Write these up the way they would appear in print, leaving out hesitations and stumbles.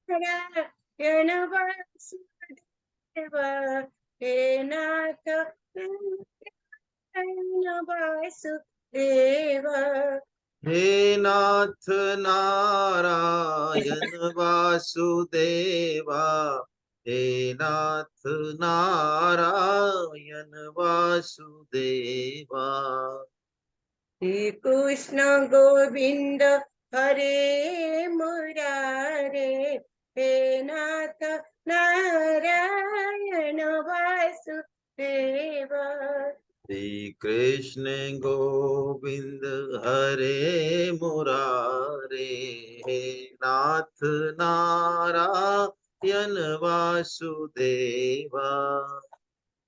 नारायण वासुदेव हे नाथ नारायण वासुदेव हे नाथ नारायण वासुदेवा हे नाथ नारायण वासुदेवा। श्री कृष्ण गोविंद हरे मुरारे हे नाथ नारायण वासुदेव श्री कृष्ण गोविंद हरे मुरारे हे नाथ नारायण वासुदेवा।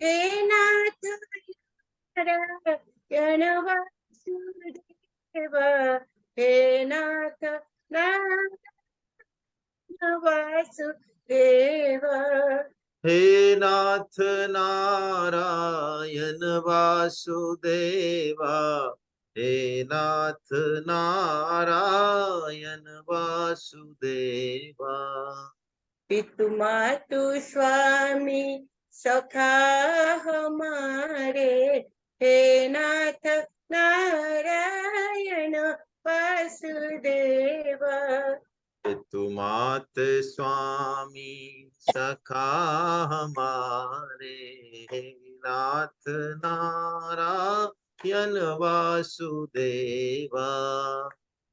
हे नाथ नारायण वासुदेव हे नाथ नारायण वासुदेव हे नाथ नारायण वासुदेवा हे नाथ नारायण वासुदेवा। पितु मातु स्वामी सखा हमारे हे नाथ नारायण वासुदेव पितु मात स्वामी सखा हमारे हे नाथ नारायण वासुदेवा।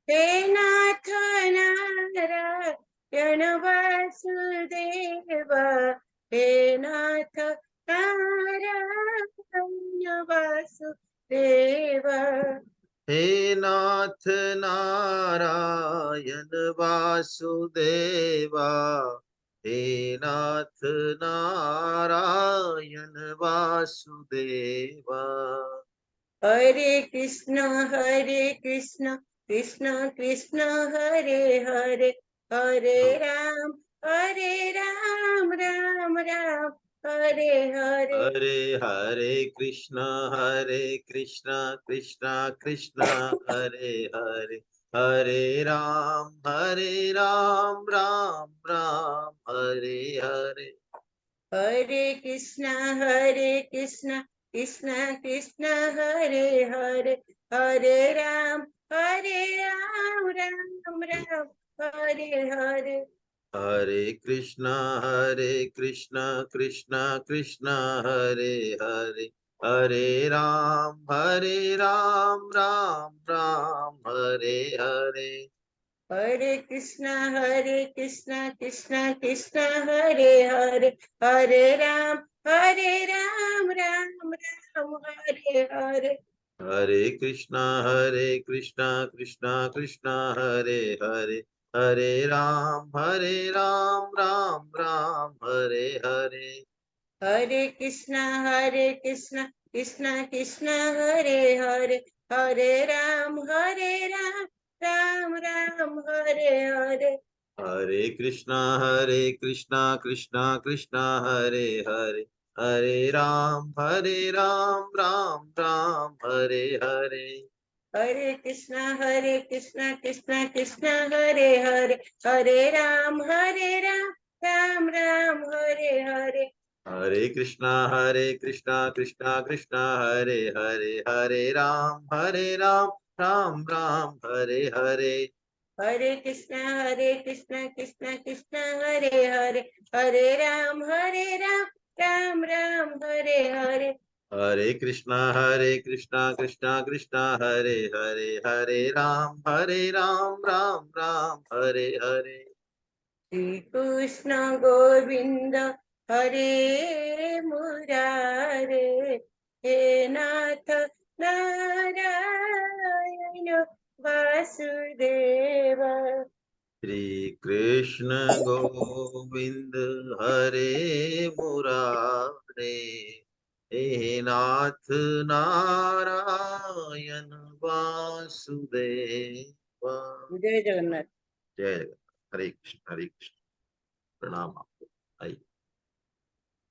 हे नाथ नारायण वासुदेव हे नाथ नारायण वासुदेव हे नाथ नारायण वासुदेवा हे नाथ नारायण वासुदेवा। हरे कृष्ण कृष्ण कृष्ण हरे हरे हरे राम राम राम हरे हरे हरे हरे कृष्ण कृष्ण कृष्ण हरे हरे हरे राम राम राम हरे हरे। हरे कृष्ण कृष्ण कृष्ण हरे हरे हरे राम राम राम हरे हरे हरे कृष्ण कृष्ण कृष्ण हरे हरे हरे राम राम राम हरे हरे। हरे कृष्ण कृष्ण कृष्ण हरे हरे हरे राम राम राम हरे हरे हरे कृष्ण कृष्ण कृष्ण हरे हरे हरे राम राम राम हरे हरे। हरे कृष्ण कृष्ण कृष्ण हरे हरे हरे राम राम राम हरे हरे हरे कृष्ण कृष्ण कृष्ण हरे हरे हरे राम राम राम हरे हरे। हरे कृष्ण कृष्ण कृष्ण हरे हरे हरे राम राम राम हरे हरे हरे कृष्ण कृष्ण कृष्ण हरे हरे हरे राम राम राम हरे हरे। हरे कृष्ण कृष्ण कृष्ण हरे हरे हरे राम राम राम हरे हरे हरे कृष्ण कृष्ण कृष्ण हरे हरे हरे राम राम राम हरे हरे। श्री कृष्ण गोविंद हरे मुरारे हे नाथ नारायण वासुदेव श्री कृष्ण गोविंद हरे मुरारे हे नाथ नारायण वासुदेवा। जय जगन्नाथ। जय जगन्नाथ। हरे कृष्ण प्रणाम आपको। आइए।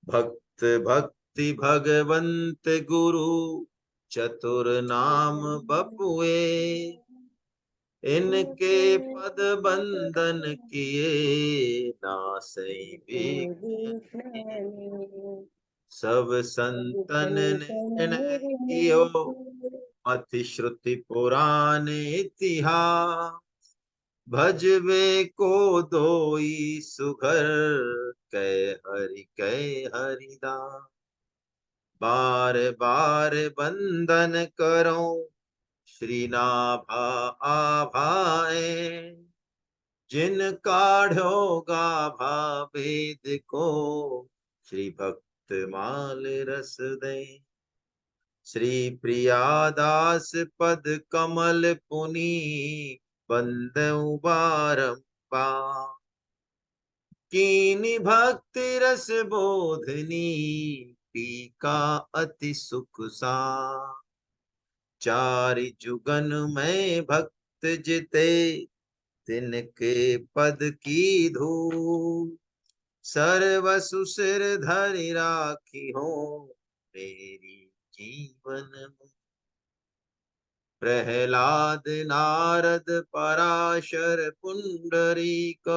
भक्त भक्ति भगवंत गुरु चतुर नाम बपुए इनके पद बंदन किए नासई भी। सब संतन निर्णय कियो मति श्रुति पुराण इतिहास। भजवे को दोई सुघर कै हरिदास। बार बार बंदन करो श्री नाभा आभाए। जिन काढ़ो गाभा वेद को श्री भक्त माल रस दे। श्री प्रियादास पद कमल पुनि बंदउ बारंबार। कीनि भक्ति रस बोधनी पीका अति सुख सा। चारि जुगन में भक्त जिते तिनके पद की धूल। सर्वसु सिर धरि राखी हो मेरी जीवन में। प्रहलाद नारद पराशर पुंडरीक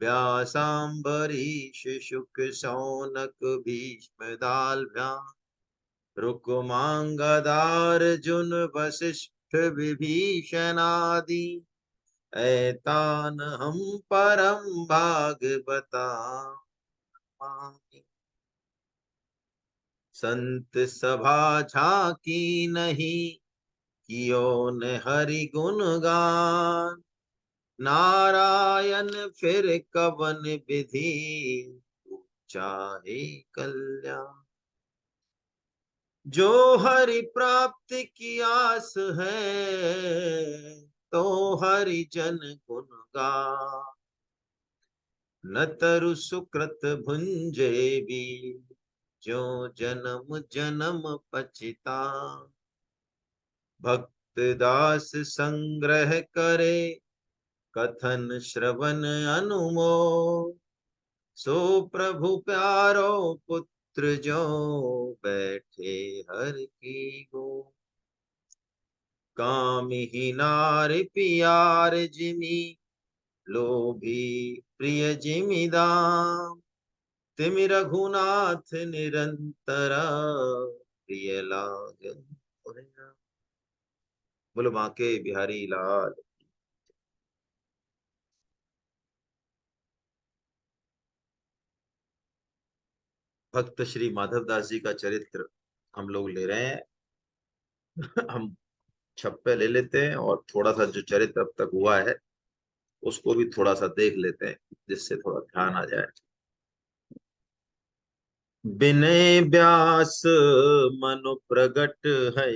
व्यासाम्बरीश शुक शौनक भीष्म दालभ्याम। रुक्मांगदार जुन वशिष्ठ विभीषण आदि। ऐतान हम परम भागवता। संत सभा झांकी नहीं कियो न हरि गुण गान। नारायण फिर कवन विधि चाहे कल्याण। जो हरि प्राप्ति की आस है तो हरि जन गुण गान। न तरु सुकृत भुंजे भी जो जन्म जन्म पछिता। भक्त दास संग्रह करे कथन श्रवण अनुमोद। सो प्रभु प्यारो पुत्र जो बैठे हर की गो। काम ही नार पियार जिमी लोभी प्रिय जिमि दाम। तिमि रघुनाथ निरंतर प्रिय लागन। बोलो बांके बिहारी लाल। भक्त श्री माधवदास जी का चरित्र हम लोग ले रहे हैं। हम छप्पे ले लेते हैं और थोड़ा सा जो चरित्र अब तक हुआ है उसको भी थोड़ा सा देख लेते हैं जिससे थोड़ा ध्यान आ जाए। विनय व्यास मनु प्रगट है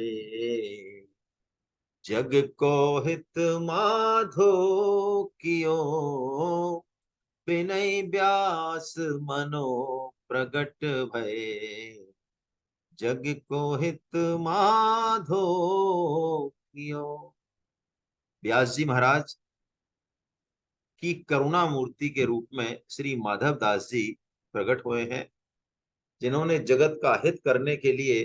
जग को हित माधो कियो। विनय व्यास मनो प्रगट भय जग को हित माधो कियो। व्यास जी महाराज की करुणा मूर्ति के रूप में श्री माधव दास जी प्रकट हुए हैं, जिन्होंने जगत का हित करने के लिए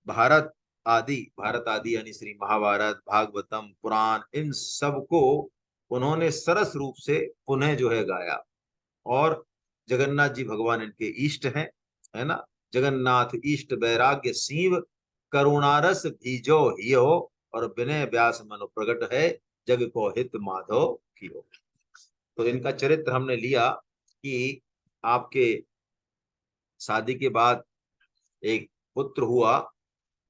भारत आदि यानी श्री महाभारत भागवतम पुराण इन सब को उन्होंने सरस रूप से पुनः जो है गाया। और जगन्नाथ जी भगवान इनके इष्ट हैं, है ना। जगन्नाथ इष्ट वैराग्य सीव करुणारस भीजो हियो। और विनय व्यास मनु प्रगट है जग को हित माधव कियो। तो इनका चरित्र हमने लिया कि आपके शादी के बाद एक पुत्र हुआ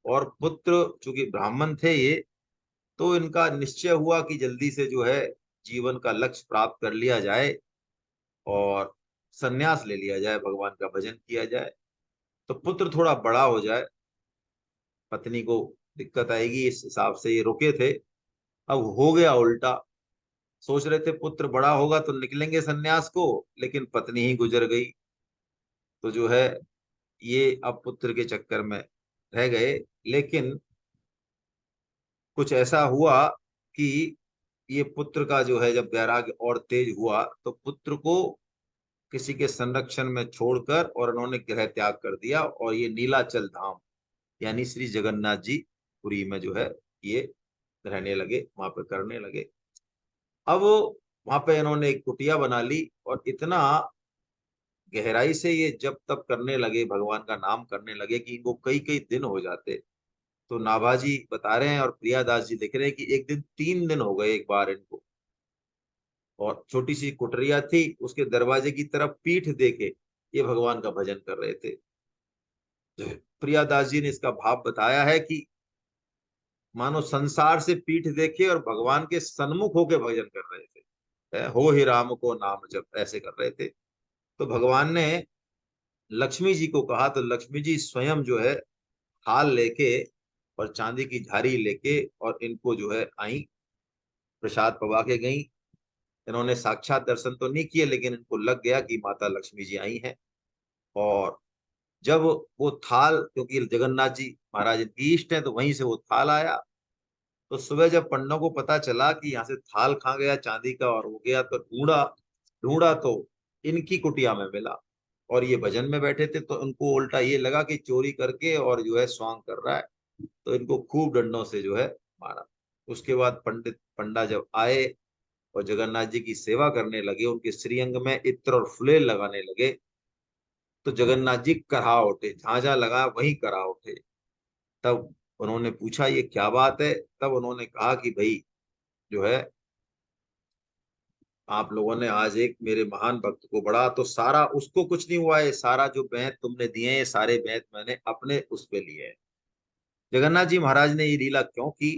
और पुत्र चूंकि ब्राह्मण थे ये, तो इनका निश्चय हुआ कि जल्दी से जो है जीवन का लक्ष्य प्राप्त कर लिया जाए और संन्यास ले लिया जाए, भगवान का भजन किया जाए। तो पुत्र थोड़ा बड़ा हो जाए, पत्नी को दिक्कत आएगी, इस हिसाब से ये रुके थे। अब हो गया उल्टा। सोच रहे थे पुत्र बड़ा होगा तो निकलेंगे संन्यास को, लेकिन पत्नी ही गुजर गई। तो जो है ये अब पुत्र के चक्कर में रह गए। लेकिन कुछ ऐसा हुआ कि ये पुत्र का जो है जब वैराग्य और तेज हुआ तो पुत्र को किसी के संरक्षण में छोड़कर और उन्होंने गृह त्याग कर दिया और ये नीलाचल धाम यानी श्री जगन्नाथ जी पुरी में जो है ये रहने लगे, वहां पे करने लगे। अब वहां पे इन्होंने एक कुटिया बना ली और इतना गहराई से ये जब तब करने लगे, भगवान का नाम करने लगे कि इनको कई कई दिन हो जाते। तो नाभाजी बता रहे हैं और प्रियादास जी लिख रहे हैं कि एक दिन 3 दिन हो गए एक बार इनको, और छोटी सी कुटरिया थी, उसके दरवाजे की तरफ पीठ देके ये भगवान का भजन कर रहे थे। तो प्रियादास जी ने इसका भाव बताया है कि मानो संसार से पीठ देखे और भगवान के सन्मुख होके भजन कर रहे थे। हो ही राम को नाम जप, ऐसे कर रहे थे। तो भगवान ने लक्ष्मी जी को कहा, तो लक्ष्मी जी स्वयं जो है थाल लेके और चांदी की झारी लेके और इनको जो है आई, प्रसाद पवा के गई। इन्होंने साक्षात दर्शन तो नहीं किए, लेकिन इनको लग गया कि माता लक्ष्मी जी आई हैं। और जब वो थाल, क्योंकि जगन्नाथ जी महाराज इनकी इष्ट है, तो वहीं से वो थाल आया। तो सुबह जब पंडों को पता चला कि यहाँ से थाल खा गया चांदी का और हो गया, तो ढूंढा ढूंढा तो इनकी कुटिया में मिला। और ये भजन में बैठे थे, तो उनको उल्टा ये लगा कि चोरी करके और जो है स्वांग कर रहा है। तो इनको खूब डंडों से जो है मारा। उसके बाद पंडा जब आए और जगन्नाथ जी की सेवा करने लगे, उनके श्रीअंग में इत्र और फुलेल लगाने लगे, तो जगन्नाथ जी करा उठे, जहां जहां लगा वहीं करा उठे। तब उन्होंने पूछा ये क्या बात है। तब उन्होंने कहा कि भाई जो है, आप लोगों ने आज एक मेरे महान भक्त को बड़ा, तो सारा उसको कुछ नहीं हुआ है, सारा जो बेंत तुमने दिए हैं, सारे बेंत मैंने अपने उस पे लिए हैं। जगन्नाथ जी महाराज ने ये लीला क्यों की?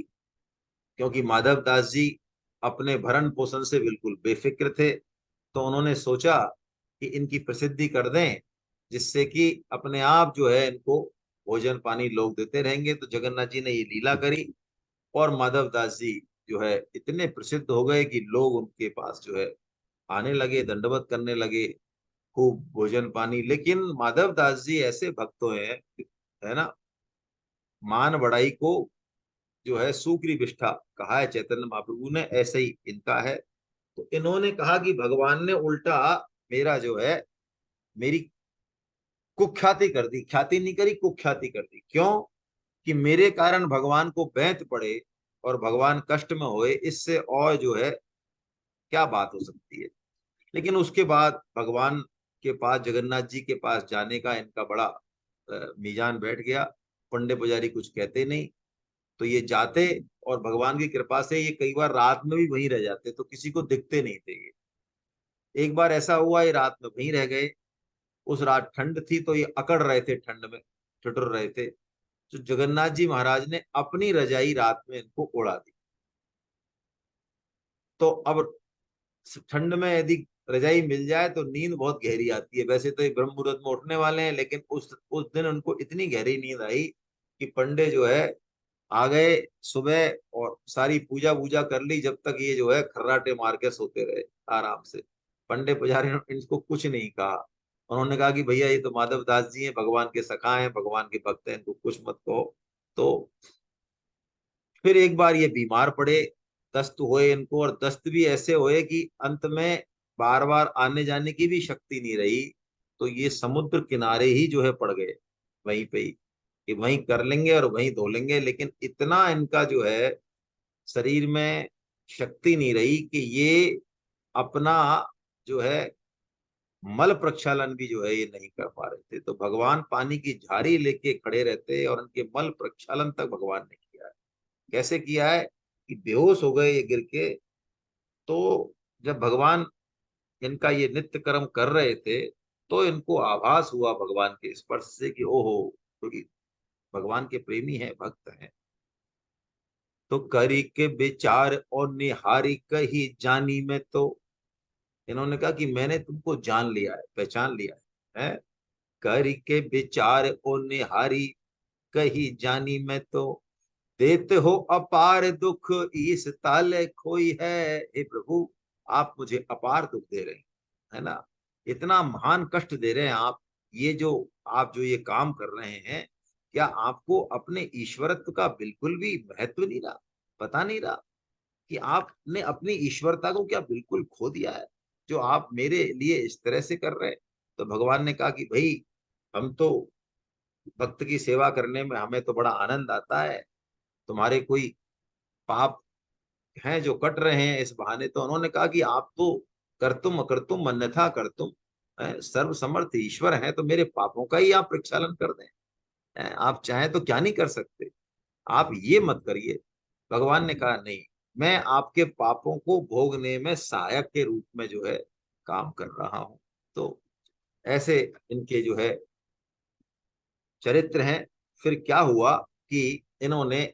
क्योंकि माधव दास जी अपने भरण पोषण से बिल्कुल बेफिक्र थे। तो उन्होंने सोचा कि इनकी प्रसिद्धि कर दें, जिससे कि अपने आप जो है इनको भोजन पानी लोग देते रहेंगे। तो जगन्नाथ जी ने ये लीला करी और माधव दास जी जो है इतने प्रसिद्ध हो गए कि लोग उनके पास जो है आने लगे, दंडवत करने लगे, खूब भोजन पानी। लेकिन माधव दास जी ऐसे भक्त हैं, है ना, मान बढ़ाई को जो है सूकरी विष्ठा कहा है चैतन्य महाप्रभु ने, ऐसे ही इनका है। तो इन्होंने कहा कि भगवान ने उल्टा मेरा जो है, मेरी कुख्याति कर दी, ख्याति नहीं करी, कुख्याति कर दी। क्यों? कि मेरे कारण भगवान को बैंत पड़े और भगवान कष्ट में होए, इससे और जो है क्या बात हो सकती है। लेकिन उसके बाद भगवान के पास, जगन्नाथ जी के पास जाने का इनका बड़ा मीजान बैठ गया। पंडे पुजारी कुछ कहते नहीं, तो ये जाते, और भगवान की कृपा से ये कई बार रात में भी वहीं रह जाते, तो किसी को दिखते नहीं थे ये। एक बार ऐसा हुआ, ये रात में वहीं रह गए। उस रात ठंड थी, तो ये अकड़ रहे थे, ठंड में ठिठुर रहे थे। तो जगन्नाथ जी महाराज ने अपनी रजाई रात में इनको ओढ़ा दी। तो अब ठंड में यदि रजाई मिल जाए तो नींद बहुत गहरी आती है। वैसे तो ये ब्रह्म मुहूर्त में उठने वाले हैं, लेकिन उस दिन उनको इतनी गहरी नींद आई कि पंडे जो है आ गए सुबह, और सारी पूजा वूजा कर ली, जब तक ये जो है खर्राटे मार के सोते रहे आराम से। पंडे पुजारी ने इनको कुछ नहीं कहा। उन्होंने कहा कि भैया ये तो माधव दास जी हैं, भगवान के सखा हैं, भगवान के भक्त हैं, इनको कुछ मत कहो। तो फिर एक बार ये बीमार पड़े, दस्त हुए इनको, और दस्त भी ऐसे हुए कि अंत में बार बार आने जाने की भी शक्ति नहीं रही। तो ये समुद्र किनारे ही जो है पड़ गए, वहीं पे ही, कि वहीं कर लेंगे और वहीं धो लेंगे। लेकिन इतना इनका जो है शरीर में शक्ति नहीं रही कि ये अपना जो है मल प्रक्षालन भी जो है ये नहीं कर पा रहे थे। तो भगवान पानी की झाड़ी लेके खड़े रहते, और उनके मल प्रक्षालन तक भगवान ने किया है। कैसे किया है? कि बेहोश हो गए ये गिर के। तो जब भगवान इनका ये नित्य कर्म कर रहे थे, तो इनको आभास हुआ भगवान के स्पर्श से कि ओहो, क्योंकि भगवान के प्रेमी हैं, भक्त हैं। तो करी के विचार और निहारी कही जानी में, तो इन्होंने कहा कि मैंने तुमको जान लिया है, पहचान लिया है। करी के विचार और निहारी कही जानी में, तो देते हो अपार दुख इस ताले खोई है। हे प्रभु, आप मुझे अपार दुख दे रहे हैं, है ना, इतना महान कष्ट दे रहे हैं आप। ये जो आप जो ये काम कर रहे हैं, क्या आपको अपने ईश्वरत्व का बिल्कुल भी महत्व नहीं रहा, पता नहीं रहा कि आपने अपनी ईश्वरता को क्या बिल्कुल खो दिया है, जो आप मेरे लिए इस तरह से कर रहे हैं। तो भगवान ने कहा कि भाई, हम तो भक्त की सेवा करने में हमें तो बड़ा आनंद आता है, तुम्हारे कोई पाप हैं जो कट रहे हैं इस बहाने। तो उन्होंने कहा कि आप तो कर्तुम अकर्तुम अन्यथा कर्तुम, सर्व समर्थ ईश्वर हैं, तो मेरे पापों का ही आप प्रक्षालन कर दें। आप चाहें तो क्या नहीं कर सकते, आप ये मत करिए। भगवान ने कहा नहीं, मैं आपके पापों को भोगने में सहायक के रूप में जो है काम कर रहा हूं। तो ऐसे इनके जो है चरित्र हैं। फिर क्या हुआ कि इन्होंने,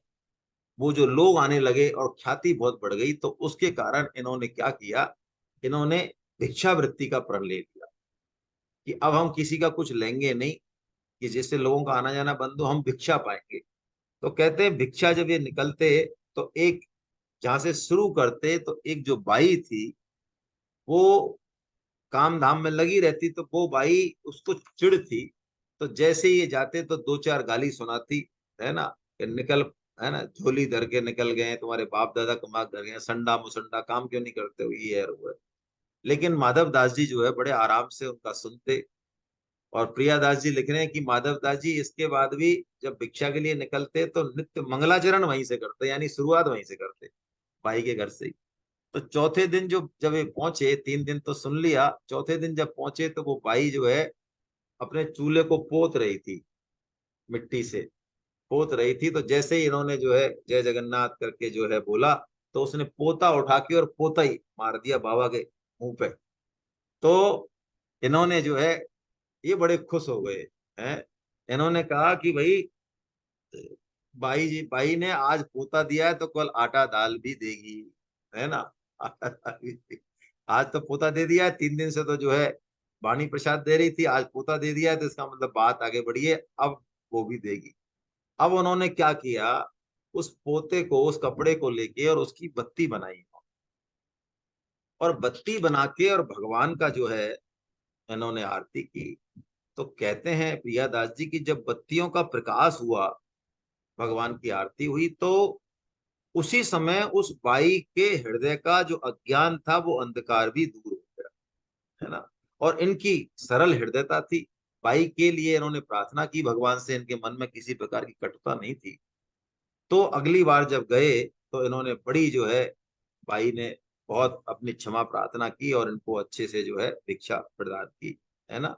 वो जो लोग आने लगे और ख्याति बहुत बढ़ गई, तो उसके कारण इन्होंने क्या किया, इन्होंने भिक्षावृत्ति का प्रण ले लिया कि अब हम किसी का कुछ लेंगे नहीं, कि जिससे लोगों का आना जाना बंद हो, हम भिक्षा पाएंगे। तो कहते हैं भिक्षा जब ये निकलते, तो एक जहां से शुरू करते, तो एक जो बाई थी वो काम धाम में लगी रहती, तो वो बाई उसको चिढ़ थी। तो जैसे ही ये जाते तो दो चार गाली सुनाती, है ना, कि निकल, है ना, झोली धर के निकल गए, तुम्हारे बाप दादा कमा कर गए, संडा मुसंडा काम क्यों नहीं करते हो, ये है वो है। लेकिन माधव दास जी जो है बड़े आराम से उनका सुनते। और प्रिया दास जी लिख रहे हैं कि माधव दास जी इसके बाद भी जब भिक्षा के लिए निकलते तो नित्य मंगलाचरण वहीं से करते, यानी शुरुआत वहीं से करते, भाई के घर से ही। तो चौथे दिन जो जब ये पहुंचे, 3 दिन तो सुन लिया, चौथे दिन जब पहुंचे तो वो बाई जो है अपने चूल्हे को पोत रही थी, मिट्टी से पोत रही थी। तो जैसे ही इन्होंने जो है जय जगन्नाथ करके जो है बोला, तो उसने पोता उठा के और पोता ही मार दिया बाबा के मुंह पे। तो इन्होंने जो है, ये बड़े खुश हो गए हैं। इन्होंने कहा कि भाई, बाई ने आज पोता दिया है तो कल आटा दाल भी देगी, है ना। आटा दाल भी देगी। आज तो पोता दे दिया है, 3 दिन से तो जो है वाणी प्रसाद दे रही थी, आज पोता दे दिया है, तो इसका मतलब बात आगे बढ़ी है, अब वो भी देगी। अब उन्होंने क्या किया, उस पोते को, उस कपड़े को लेके और उसकी बत्ती बनाई, और बत्ती बना के और भगवान का जो है इन्होंने आरती की। तो कहते हैं प्रियादास जी की जब बत्तियों का प्रकाश हुआ, भगवान की आरती हुई, तो उसी समय उस बाई के हृदय का जो अज्ञान था वो अंधकार भी दूर हो गया, है ना। और इनकी सरल हृदयता थी, बाई के लिए इन्होंने प्रार्थना की भगवान से, इनके मन में किसी प्रकार की कटुता नहीं थी। तो अगली बार जब गए तो इन्होंने बड़ी जो है, बाई ने बहुत अपनी क्षमा प्रार्थना की और इनको अच्छे से जो है भिक्षा प्रदान की, है ना।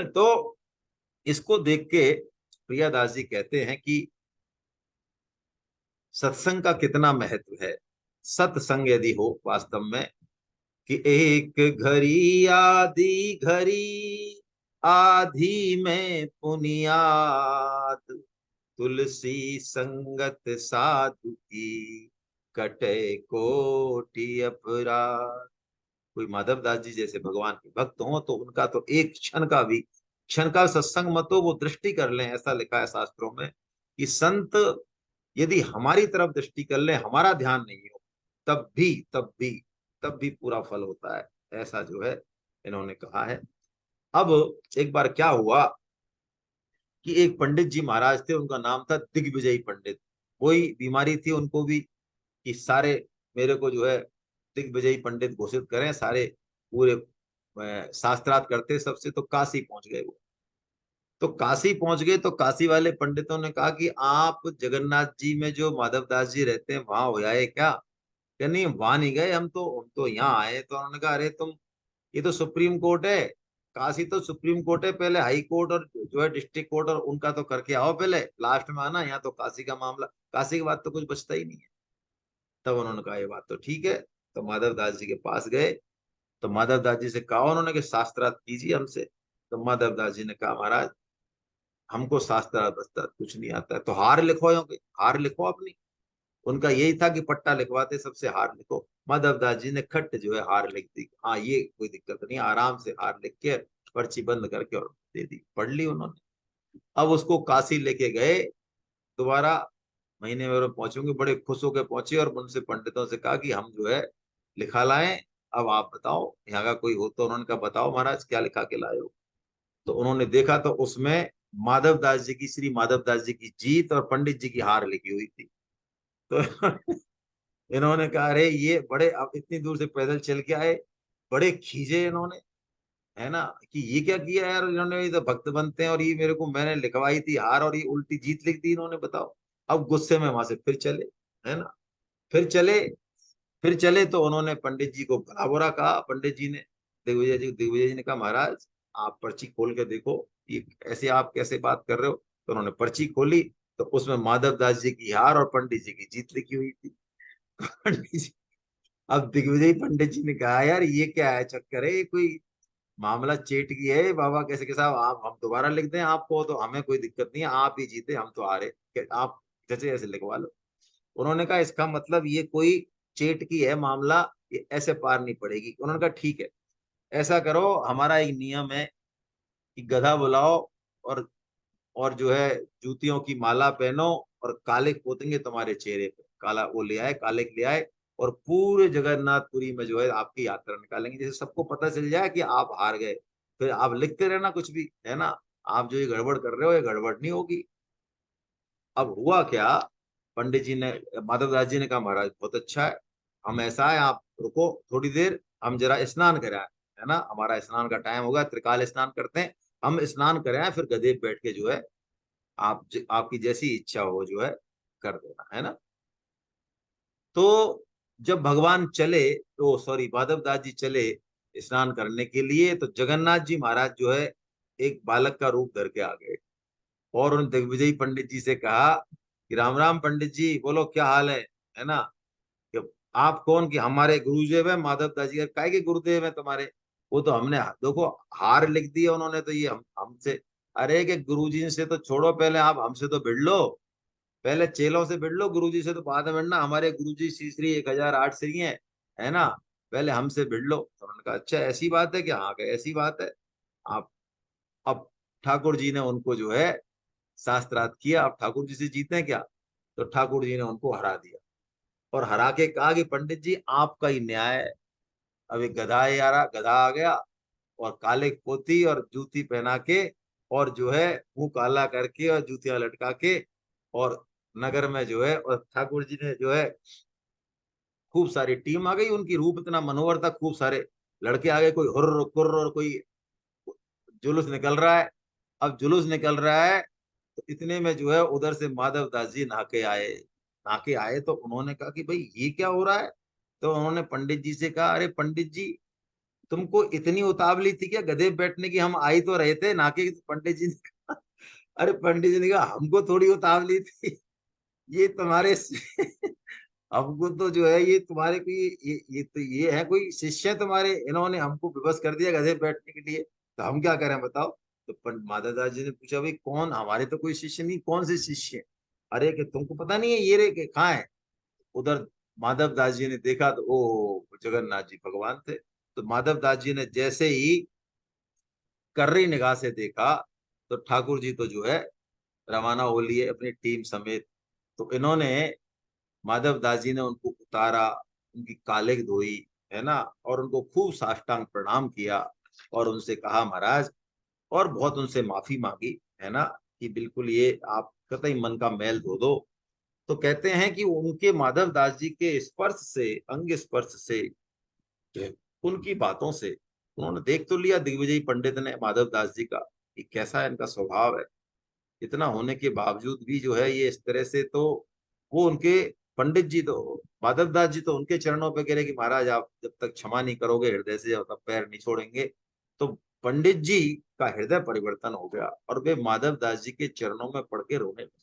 तो इसको देख के प्रियादास जी कहते हैं कि सत्संग का कितना महत्व है। सत्संग यदि हो वास्तव में, कि एक घड़ी आधी घड़ी, आधी में पुनियाद, तुलसी संगत साधु की, कटे कोटि अपराध। कोई माधव दास जी जैसे भगवान के भक्त हो तो उनका तो एक क्षण का सत्संग मत हो, वो दृष्टि कर लें, ऐसा लिखा है शास्त्रों में कि संत यदि हमारी तरफ दृष्टि कर ले, हमारा ध्यान नहीं हो, तब भी तब भी तब भी पूरा फल होता है, ऐसा जो है इन्होंने कहा है। अब एक बार क्या हुआ कि एक पंडित जी महाराज थे, उनका नाम था दिग्विजयी पंडित। कोई बीमारी थी उनको भी कि सारे मेरे को जो है दिग्विजयी पंडित घोषित करें, सारे पूरे शास्त्रार्थ करते सबसे। तो काशी पहुंच गए वो। तो काशी पहुंच गए तो काशी वाले पंडितों ने कहा कि आप जगन्नाथ जी में जो माधव दास जी रहते हैं वहां हो आए क्या? क्या नहीं, वहां नहीं गए, हम तो यहाँ आए। तो उन्होंने कहा अरे तुम, ये तो सुप्रीम कोर्ट है, काशी तो सुप्रीम कोर्ट है, पहले हाई कोर्ट और जो है डिस्ट्रिक्ट कोर्ट और उनका तो करके आओ, पहले लास्ट में आना, यहाँ तो काशी का मामला, काशी के बाद तो कुछ बचता ही नहीं है। तब उन्होंने कहा ये बात तो ठीक है। तो माधव दास जी के पास गए, तो माधव दास जी से कहा उन्होंने कि शास्त्रार्थ कीजिए हमसे। तो माधव दास जी ने कहा महाराज, हमको शास्त्रार्थ बस्त्रार्थ कुछ नहीं आता है, तो हार लिखो, हार लिखो अपनी। उनका यही था कि पट्टा लिखवाते सबसे, हार लिखो। माधव दास जी ने खट जो है हार लिख दी, हाँ ये कोई दिक्कत नहीं, आराम से हार लिख के पर्ची बंद करके और दे दी, पढ़ ली उन्होंने। अब उसको काशी लेके गए दोबारा, महीने में पहुंचेंगे, बड़े खुश होकर पहुंचे और उनसे पंडितों से कहा कि हम जो है लिखा लाए, अब आप बताओ यहाँ का कोई हो। तो उन्होंने कहा बताओ महाराज क्या लिखा के लाए हो। तो उन्होंने देखा तो उसमें माधव दास जी की, श्री माधव दास जी की जीत और पंडित जी की हार लिखी हुई थी। तो इन्होंने कहा अरे ये बड़े, अब इतनी दूर से पैदल चल के आए, बड़े खींचे इन्होंने, है ना, कि ये क्या किया यार, इन्होंने इधर भक्त बनते हैं और ये मेरे को, मैंने लिखवाई थी हार और ये उल्टी जीत लिख दी इन्होंने, बताओ। अब गुस्से में वहां से फिर चले। है ना। फिर चले तो उन्होंने पंडित जी को भला बुरा कहा। पंडित जी ने, दिग्विजय जी ने कहा, महाराज आप पर्ची खोल के देखो, ये ऐसे आप कैसे बात कर रहे हो। तो उन्होंने पर्ची खोली, तो उसमें माधव दास जी की हार और पंडित जी की जीत लिखी हुई थी। पंडित जी, अब दिग्विजय पंडित जी ने कहा, यार ये क्या है चक्कर है, ये कोई मामला चेट की है बाबा, कैसे के साहब आप, हम दोबारा लिख दें आपको, तो हमें कोई दिक्कत नहीं है, आप ही जीते हम तो हारे, आप जैसे ऐसे लिखवा लो। उन्होंने कहा इसका मतलब ये कोई चेट की है मामला, ये ऐसे पार नहीं पड़ेगी। उन्होंने कहा ठीक है, ऐसा करो, हमारा एक नियम है कि गधा बुलाओ, और जो है जूतियों की माला पहनो, और काले पोतेंगे तुम्हारे चेहरे पे, काला वो ले आए, काले ले आए, और पूरे जगन्नाथपुरी में जो है आपकी यात्रा निकालेंगे, जैसे सबको पता चल जाए कि आप हार गए। फिर आप लिखते रहना कुछ भी, है ना, आप जो ये गड़बड़ कर रहे हो ये गड़बड़ नहीं होगी। अब हुआ क्या, पंडित जी ने, माधवदास जी ने कहा, महाराज बहुत अच्छा है, हम ऐसा है, आप रुको थोड़ी देर, हम जरा स्नान कराएं, है ना, हमारा स्नान का टाइम होगा, त्रिकाल स्नान करते हैं, हम स्नान कराएं, फिर गधे पे बैठ के जो है आपकी जैसी इच्छा हो जो है कर देना, है ना। तो जब भगवान चले, तो सॉरी माधव दास जी चले स्नान करने के लिए, तो जगन्नाथ जी महाराज जो है एक बालक का रूप धर के आ गए, और उन दिग्विजय पंडित जी से कहा कि राम राम पंडित जी, बोलो क्या हाल है ना, कि आप कौन, कि हमारे गुरुदेव है माधव दास जी। काहे के गुरुदेव है तुम्हारे, वो तो हमने देखो हार लिख दिया उन्होंने, तो ये हमसे, अरे कि गुरुजी से तो छोड़ो, पहले आप हमसे तो भिड़ लो, पहले चेलों से भिड़ लो, गुरुजी से तो बाद में भिड़ना, हमारे गुरुजी श्री श्री 1008 श्री हैं, है ना, पहले हमसे भिड़ लो। तो उन्होंने कहा अच्छा ऐसी बात है कि, हाँ कि ऐसी बात है। आप, अब ठाकुर जी ने उनको जो है शास्त्रार्थ किया, अब ठाकुर जी से जीते हैं क्या, तो ठाकुर जी ने उनको हरा दिया, और हरा के कहा कि पंडित जी आपका ही न्याय है। अब एक गधा है यारा, गधा आ गया, और काले पोती और जूती पहना के, और जो है मुंह काला करके और जूतियां लटका के, और नगर में जो है, और ठाकुर जी ने जो है, खूब सारी टीम आ गई, उनकी रूप इतना मनोहर था, खूब सारे लड़के आ गए, कोई हुर्र कुर्र, और कोई जुलूस निकल रहा है। अब जुलूस निकल रहा है, तो इतने में जो है उधर से माधव दास जी नहा के आए, तो उन्होंने कहा कि भाई ये क्या हो रहा है। तो उन्होंने पंडित जी से कहा, अरे पंडित जी तुमको इतनी उतावली थी क्या गधे पे बैठने की, हम आई तो रहे थे नाके। पंडित जी ने कहा, अरे पंडित जी ने कहा हमको थोड़ी उतावली थी, ये तुम्हारे हमको तो जो है ये तुम्हारे कोई, ये है कोई शिष्य है तुम्हारे, इन्होंने हमको विवश कर दिया गधे पे बैठने के लिए, तो हम क्या करें बताओ। तो पंडित माधव दास जी ने पूछा, भाई कौन, हमारे तो कोई शिष्य नहीं, कौन से शिष्य है। अरे कि तुमको पता नहीं है ये रे के कहाँ है। उधर माधव दास जी ने देखा, तो ओ जगन्नाथ जी भगवान थे। तो माधव दास जी ने जैसे ही कर्री निगाह से देखा, तो ठाकुर जी तो जो है रवाना हो लिए अपनी टीम समेत। तो इन्होंने, माधव दास जी ने उनको उतारा, उनकी कालिक धोई, है ना, और उनको खूब साष्टांग प्रणाम किया, और उनसे कहा महाराज, और बहुत उनसे माफी मांगी, है ना, कि बिल्कुल ये आप कतई मन का मैल धो दो। तो कहते हैं कि उनके माधव दास जी के स्पर्श से, अंग स्पर्श से, उनकी बातों से उन्होंने देख तो लिया दिग्विजय पंडित ने माधव दास जी का, कि कैसा इनका स्वभाव है। इतना होने के बावजूद भी जो है ये इस तरह से, तो वो उनके, पंडित जी तो, माधव दास जी तो उनके चरणों पे कह रहे कि महाराज आप जब तक क्षमा नहीं करोगे हृदय से, जब तक पैर नहीं छोड़ेंगे। तो पंडित जी का हृदय परिवर्तन हो गया, और वे माधव दास जी के चरणों में पड़ के रोने लगे।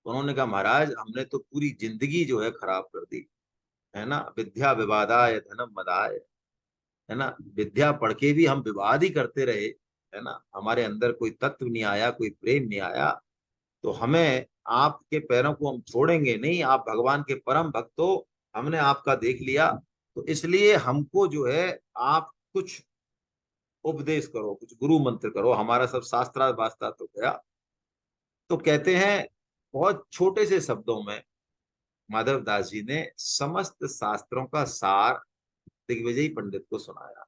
उन्होंने कहा महाराज हमने तो पूरी जिंदगी जो है खराब कर दी, है ना, विद्या विवादाय धनम मदाय, है ना, विद्या पढ़ के भी हम विवाद ही करते रहे, है ना, हमारे अंदर कोई तत्व नहीं आया, कोई प्रेम नहीं आया। तो हमें, आपके पैरों को हम छोड़ेंगे नहीं, आप भगवान के परम भक्त हो, हमने आपका देख लिया, तो इसलिए हमको जो है आप कुछ उपदेश करो, कुछ गुरु मंत्र करो, हमारा सब शास्त्रा वास्ता तो गया। तो कहते हैं बहुत छोटे से शब्दों में माधव दास जी ने समस्त शास्त्रों का सार दिग्विजय पंडित को सुनाया।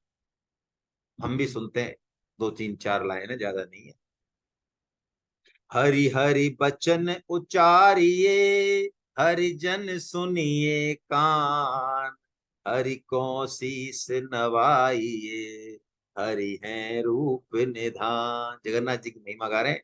हम भी सुनते हैं, दो तीन चार लाइनें, ज्यादा नहीं है। हरि हरि बचन उचारिए, हरि जन सुनिए कान, हरि को शीस नवाइए, हरि है रूप निधान। जगन्नाथ जी की महिमा गा रहे हैं।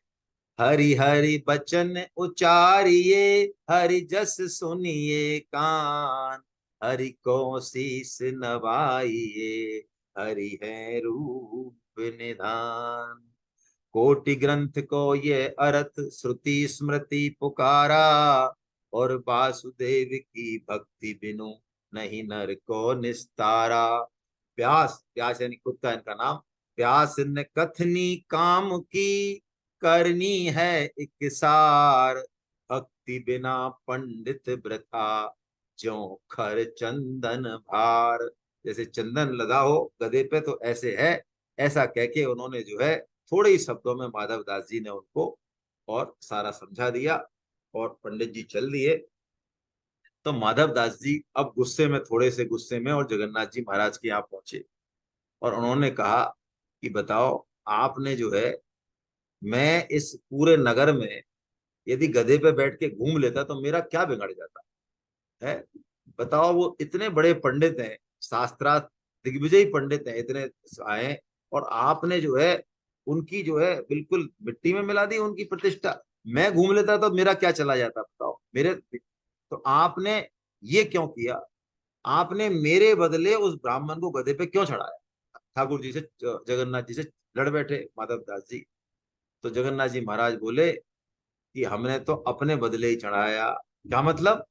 हरि हरि बचन उचारिये, हरि जस सुनिए कान, हरि को शीस नवाइए, हरि है रूप निधान। कोटि ग्रंथ को ये अर्थ श्रुति स्मृति पुकारा, और वासुदेव की भक्ति बिनु नहीं नर को निस्तारा। व्यास, व्यास यानी खुद का इनका नाम, व्यास ने कथनी काम की, करनी है एक सार, भक्ति बिना पंडित वृथा, ज्यों खर चंदन भार। जैसे चंदन लगा हो गधे पे तो ऐसे है, ऐसा कह के उन्होंने जो है थोड़े ही शब्दों में माधव दास जी ने उनको और सारा समझा दिया, और पंडित जी चल दिए। तो माधव दास जी अब गुस्से में, थोड़े से गुस्से में, और जगन्नाथ जी महाराज के यहाँ पहुंचे, और उन्होंने कहा कि बताओ, आपने जो है, मैं इस पूरे नगर में यदि गधे पे बैठ के घूम लेता तो मेरा क्या बिगड़ जाता है? बताओ, वो इतने बड़े पंडित हैं, शास्त्रार्थ दिग्विजयी पंडित हैं, इतने आए, और आपने जो है उनकी जो है बिल्कुल मिट्टी में मिला दी उनकी प्रतिष्ठा। मैं घूम लेता तो मेरा क्या चला जाता, बताओ मेरे। तो आपने ये क्यों किया? आपने मेरे बदले उस ब्राह्मण को गधे पे क्यों चढ़ाया? ठाकुर जी से, जगन्नाथ जी से लड़ बैठे माधव दास जी। तो जगन्नाथ जी महाराज बोले कि हमने तो अपने बदले ही चढ़ाया। क्या मतलब?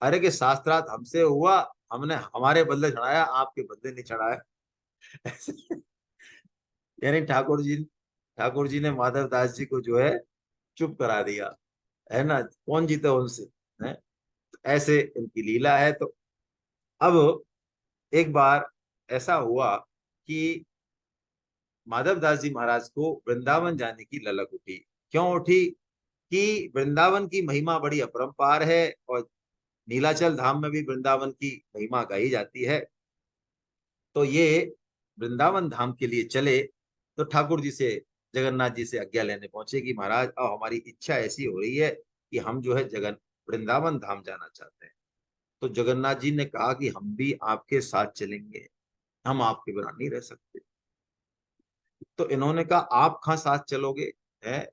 अरे कि शास्त्रार्थ हमसे हुआ, हमने हमारे बदले चढ़ाया, आपके बदले नहीं चढ़ाया। ऐसे यानी ठाकुर जी ने माधव दास जी को जो है चुप करा दिया, है ना, कौन जीते उनसे, है। तो ऐसे इनकी लीला है। तो अब एक बार ऐसा हुआ कि माधव दास जी महाराज को वृंदावन जाने की ललक उठी। क्यों उठी? कि वृंदावन की महिमा बड़ी अपरंपार है, और नीलाचल धाम में भी वृंदावन की महिमा गाई जाती है। तो ये वृंदावन धाम के लिए चले। तो ठाकुर जी से, जगन्नाथ जी से आज्ञा लेने पहुंचे कि महाराज, अब हमारी इच्छा ऐसी हो रही है कि हम जो है जगन वृंदावन धाम जाना चाहते हैं। तो जगन्नाथ जी ने कहा कि हम भी आपके साथ चलेंगे, हम आपके बिना नहीं रह सकते। तो इन्होंने कहा, आप कहाँ साथ चलोगे? है,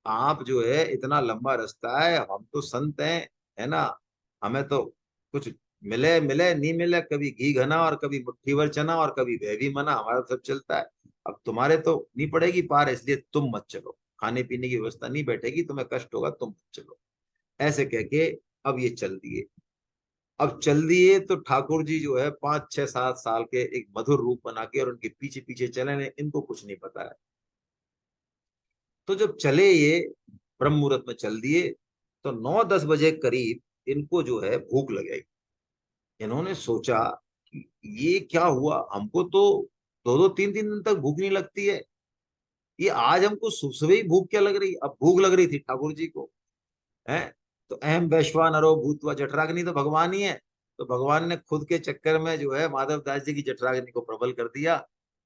आप जो है, इतना लंबा रास्ता है, हम तो संत हैं, है ना, हमें तो कुछ मिले मिले नहीं मिले, कभी घी घना और कभी मुट्ठी भर चना और कभी वह भी मना, हमारा तो सब चलता है। अब तुम्हारे तो नहीं पड़ेगी पार, इसलिए तुम मत चलो, खाने पीने की व्यवस्था नहीं बैठेगी, तुम्हें कष्ट होगा, तुम मत चलो। ऐसे कह के अब ये चल दिए। अब चल दिए तो ठाकुर जी जो है 5 6 7 साल के एक मधुर रूप बना के और उनके पीछे पीछे चले, ने इनको कुछ नहीं पता है। तो जब चले ये, ब्रह्म मुहूर्त में चल दिए, तो 9 10 बजे करीब इनको जो है भूख लग गई। इन्होंने सोचा कि ये क्या हुआ, हमको तो 2 2 3 3 दिन तक भूख नहीं लगती है, ये आज हमको सुबह सुबह ही भूख क्या लग रही? अब भूख लग रही थी ठाकुर जी को, है। तो अहम वैश्वा नरो भूतवा जठराग्नि, तो भगवान ही है। तो भगवान ने खुद के चक्कर में जो है माधव दास जी की जठराग्नि को प्रबल कर दिया।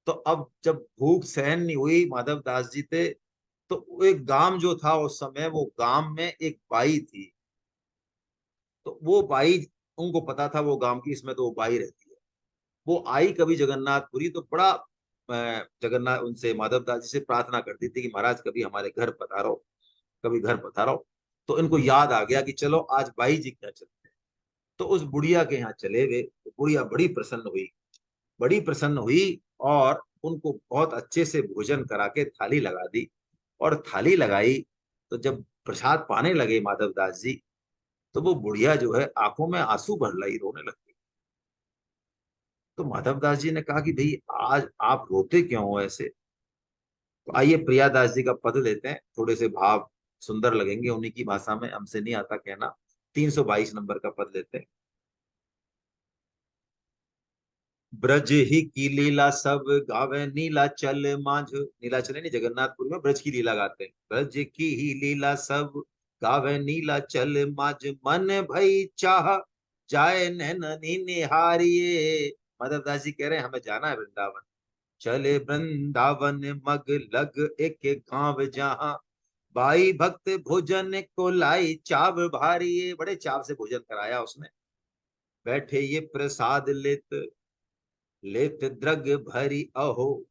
तो अब जब भूख सहन नहीं हुई माधव दास जी थे, तो एक गांव जो था उस समय, वो गांव में एक बाई थी। तो वो बाई, उनको पता था वो गांव की, इसमें तो वो बाई रहती है। वो आई कभी जगन्नाथपुरी, तो बड़ा जगन्नाथ उनसे, माधव दास जी से प्रार्थना करती थी कि महाराज कभी हमारे घर पधारो, कभी घर पधारो। तो इनको याद आ गया कि चलो आज बाई जी क्या चलते हैं। तो उस बुढ़िया के यहाँ चले गए। तो बुढ़िया बड़ी प्रसन्न हुई, बड़ी प्रसन्न हुई, और उनको बहुत अच्छे से भोजन करा के थाली लगा दी। और थाली लगाई, तो जब प्रसाद पाने लगे माधव दास जी, तो वो बुढ़िया जो है आंखों में आंसू भर लाई, रोने लगी। तो माधव दास जी ने कहा कि भाई, आज आप रोते क्यों हो ऐसे? तो आइए प्रियादास जी का पद लेते हैं, थोड़े से भाव सुंदर लगेंगे उन्हीं की भाषा में, हमसे नहीं आता कहना। 322 नंबर का पद लेते हैं। ब्रज ही की लीला सब गावे, नीलाचल मांझ, नीलाचल नहीं, जगन्नाथपुर में ब्रज की लीला गाते हैं। ब्रज की ही लीला सब गावे, नीलाचल मांझ, मन भई चाह जाए नैननी निहारिये। माधव दास जी कह रहे हैं हमें जाना है वृंदावन। चले वृंदावन मग लग एक गांव जहां, बाई भक्त भोजन को लाई चाव भारी, ये बड़े चाव से भोजन कराया उसने। बैठे ये प्रसाद लेत लेत द्रग भरी अहो,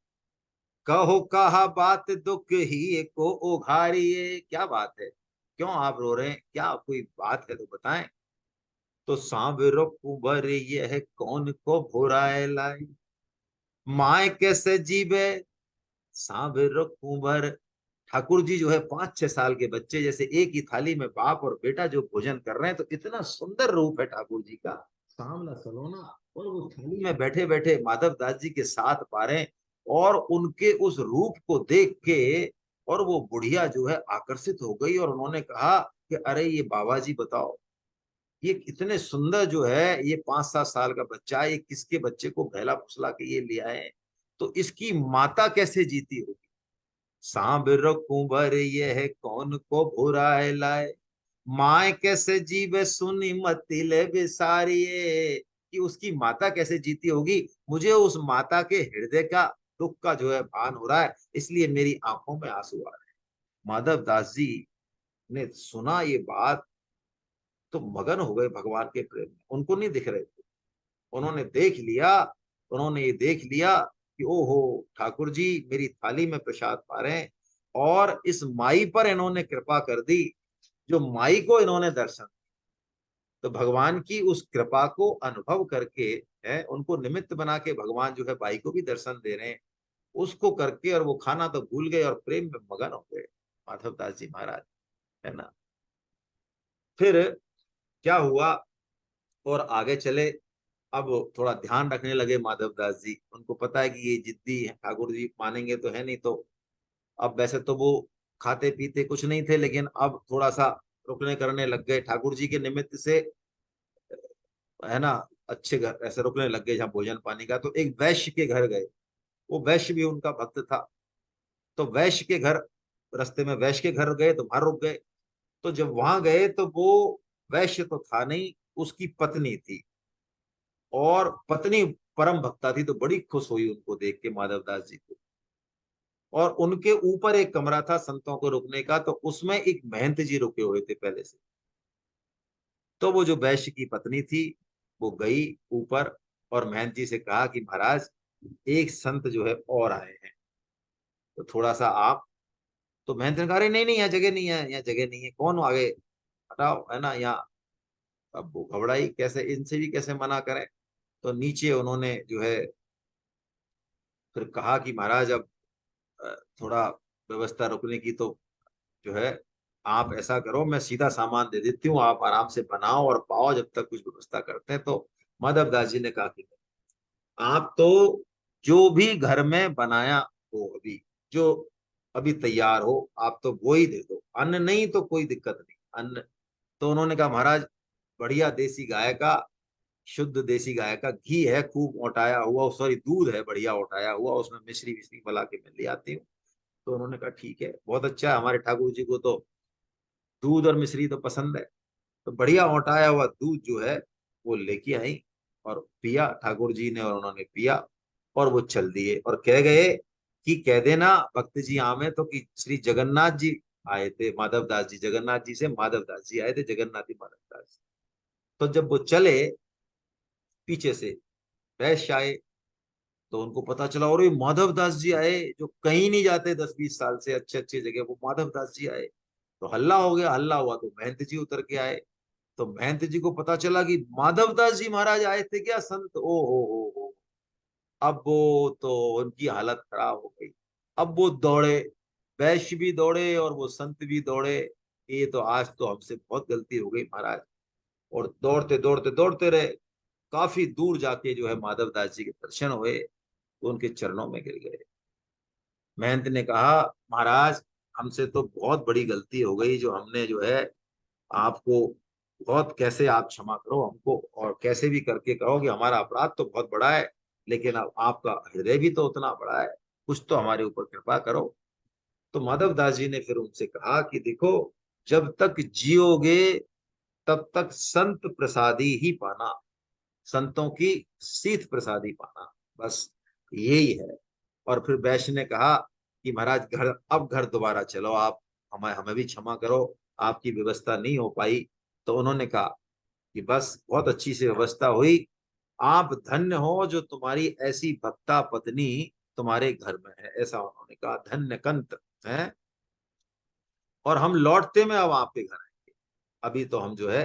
कहो कहा बात दुख ही को उघारिये। क्या बात है, क्यों आप रो रहे हैं, क्या कोई बात है तो बताएं। तो सांवरो कुंवर यह कौन को भुराए लाई, माए कैसे जीवे सांवरो कुंवर। ठाकुर जी जो है 5-6 साल के बच्चे जैसे एक ही थाली में बाप और बेटा जो भोजन कर रहे हैं, तो इतना सुंदर रूप है ठाकुर जी का, सामला सलोना, और वो थाली में बैठे बैठे माधव दास जी के साथ पा रहे हैं। और उनके उस रूप को देख के और वो बुढ़िया जो है आकर्षित हो गई, और उन्होंने कहा कि अरे ये बाबा जी बताओ, ये इतने सुंदर जो है, ये 5-7 साल का बच्चा है, ये किसके बच्चे को बहला फुसला के ये ले आए, तो इसकी माता कैसे जीती होगी। सांबर कुंवर ये है कौन को भुराए लाए, माए कैसे जीवे सुनी मति ले बिसारिये। कि उसकी माता कैसे जीती होगी, मुझे उस माता के हृदय का दुख का जो है भान हो रहा है, इसलिए मेरी आंखों में आंसू आ रहे हैं। माधव दास जी ने सुना ये बात तो मगन हो गए भगवान के प्रेम में, उनको नहीं दिख रहे थे, उन्होंने देख लिया, उन्होंने ये देख लिया कि ओहो ठाकुर जी मेरी थाली में प्रसाद पा रहे हैं, और इस माई पर इन्होंने कृपा कर दी, जो माई को इन्होंने दर्शन। तो भगवान की उस कृपा को अनुभव करके है, उनको निमित्त बना के भगवान जो है बाई को भी दर्शन दे रहे हैं, उसको करके, और वो खाना तो भूल गए और प्रेम में मगन हो गए माधव दास जी महाराज, है ना। फिर क्या हुआ, और आगे चले। अब थोड़ा ध्यान रखने लगे माधव दास जी, उनको पता है कि ये जिद्दी है, ठाकुर जी मानेंगे तो है नहीं, तो अब वैसे तो वो खाते पीते कुछ नहीं थे, लेकिन अब थोड़ा सा रुकने करने लग गए ठाकुर जी के निमित्त से, है ना। अच्छे घर ऐसे रुकने लग गए जहाँ भोजन पानी का। तो एक वैश्य के घर गए, वो वैश्य भी उनका भक्त था, तो वैश्य के घर, रास्ते में वैश्य के घर गए तो वहां रुक गए। तो जब वहां गए तो वो वैश्य तो था नहीं, उसकी पत्नी थी, और पत्नी परम भक्ता थी, तो बड़ी खुश हुई उनको देख के माधव दास जी को। और उनके ऊपर एक कमरा था संतों को रुकने का, तो उसमें एक महंत जी रुके हुए थे पहले से। तो वो जो वैश्य की पत्नी थी वो गई ऊपर, और महंत जी से कहा कि महाराज एक संत जो है और आए हैं, तो थोड़ा सा आप। तो महंत ने कहा अरे नहीं नहीं, यहाँ जगह नहीं है, यहाँ जगह नहीं है, कौन आगे, हटाओ, है ना यहाँ। अब वो घबराई, कैसे इनसे भी कैसे मना करें। तो नीचे उन्होंने जो है फिर कहा कि महाराज अब थोड़ा व्यवस्था रुकने की, तो जो है आप ऐसा करो, मैं सीधा सामान दे देती हूँ, आप आराम से बनाओ और पाओ जब तक कुछ व्यवस्था करते हैं। तो माधव दास जी ने कहा कि आप तो जो भी घर में बनाया हो अभी, जो अभी तैयार हो, आप तो वो ही दे दो, अन्न नहीं तो कोई दिक्कत नहीं, अन्न। तो उन्होंने कहा महाराज बढ़िया देसी गाय का, शुद्ध देसी गाय का घी है, खूब औटाया हुआ, सॉरी दूध है बढ़िया औटाया हुआ, उसमें मिश्री विश्री मिला के मैं ले आती हूँ। तो उन्होंने कहा ठीक है, बहुत अच्छा है, हमारे ठाकुर जी को तो दूध और मिश्री तो पसंद है। तो बढ़िया औटाया हुआ दूध जो है वो लेके आई, और पिया ठाकुर जी ने, और उन्होंने पिया, और वो चल दिए, और कह गए कि कह देना भक्त जी आमे, तो कि श्री जगन्नाथ जी आए थे, माधव दास जी, जगन्नाथ जी से माधव दास जी आए थे, जगन्नाथी माधव दास। तो जब वो चले पीछे से वैश्य आए, तो उनको पता चला और ये माधव दास जी आए, जो कहीं नहीं जाते 10-20 साल से अच्छे अच्छे जगह, वो माधव दास जी आए। तो हल्ला हो गया, हल्ला हुआ तो महंत जी उतर के आए। तो महंत जी को पता चला कि माधव दास जी महाराज आए थे क्या संत, ओ हो। अब वो तो उनकी हालत खराब हो गई। अब वो दौड़े, वैश्य भी दौड़े और वो संत भी दौड़े, ये तो आज तो हमसे बहुत गलती हो गई महाराज। और दौड़ते दौड़ते दौड़ते रहे, काफी दूर जाके जो है माधव दास जी के दर्शन हुए, तो उनके चरणों में गिर गए। महंत ने कहा महाराज हमसे तो बहुत बड़ी गलती हो गई, जो हमने जो है आपको बहुत, कैसे आप क्षमा करो हमको, और कैसे भी करके कहो कि हमारा अपराध तो बहुत बड़ा है, लेकिन अब आपका हृदय भी तो उतना बड़ा है, कुछ तो हमारे ऊपर कृपा करो। तो माधव दास जी ने फिर उनसे कहा कि देखो, जब तक जियोगे तब तक संत प्रसादी ही पाना, संतों की शीत प्रसादी पाना, बस यही है। और फिर वैश्य ने कहा कि महाराज घर, अब घर दोबारा चलो आप, हमें हमें भी क्षमा करो, आपकी व्यवस्था नहीं हो पाई। तो उन्होंने कहा कि बस बहुत अच्छी से व्यवस्था हुई, आप धन्य हो जो तुम्हारी ऐसी भक्ता पत्नी तुम्हारे घर में है, ऐसा उन्होंने कहा। धन्य कंत है, और हम लौटते में अब आपके घर आएंगे, अभी तो हम जो है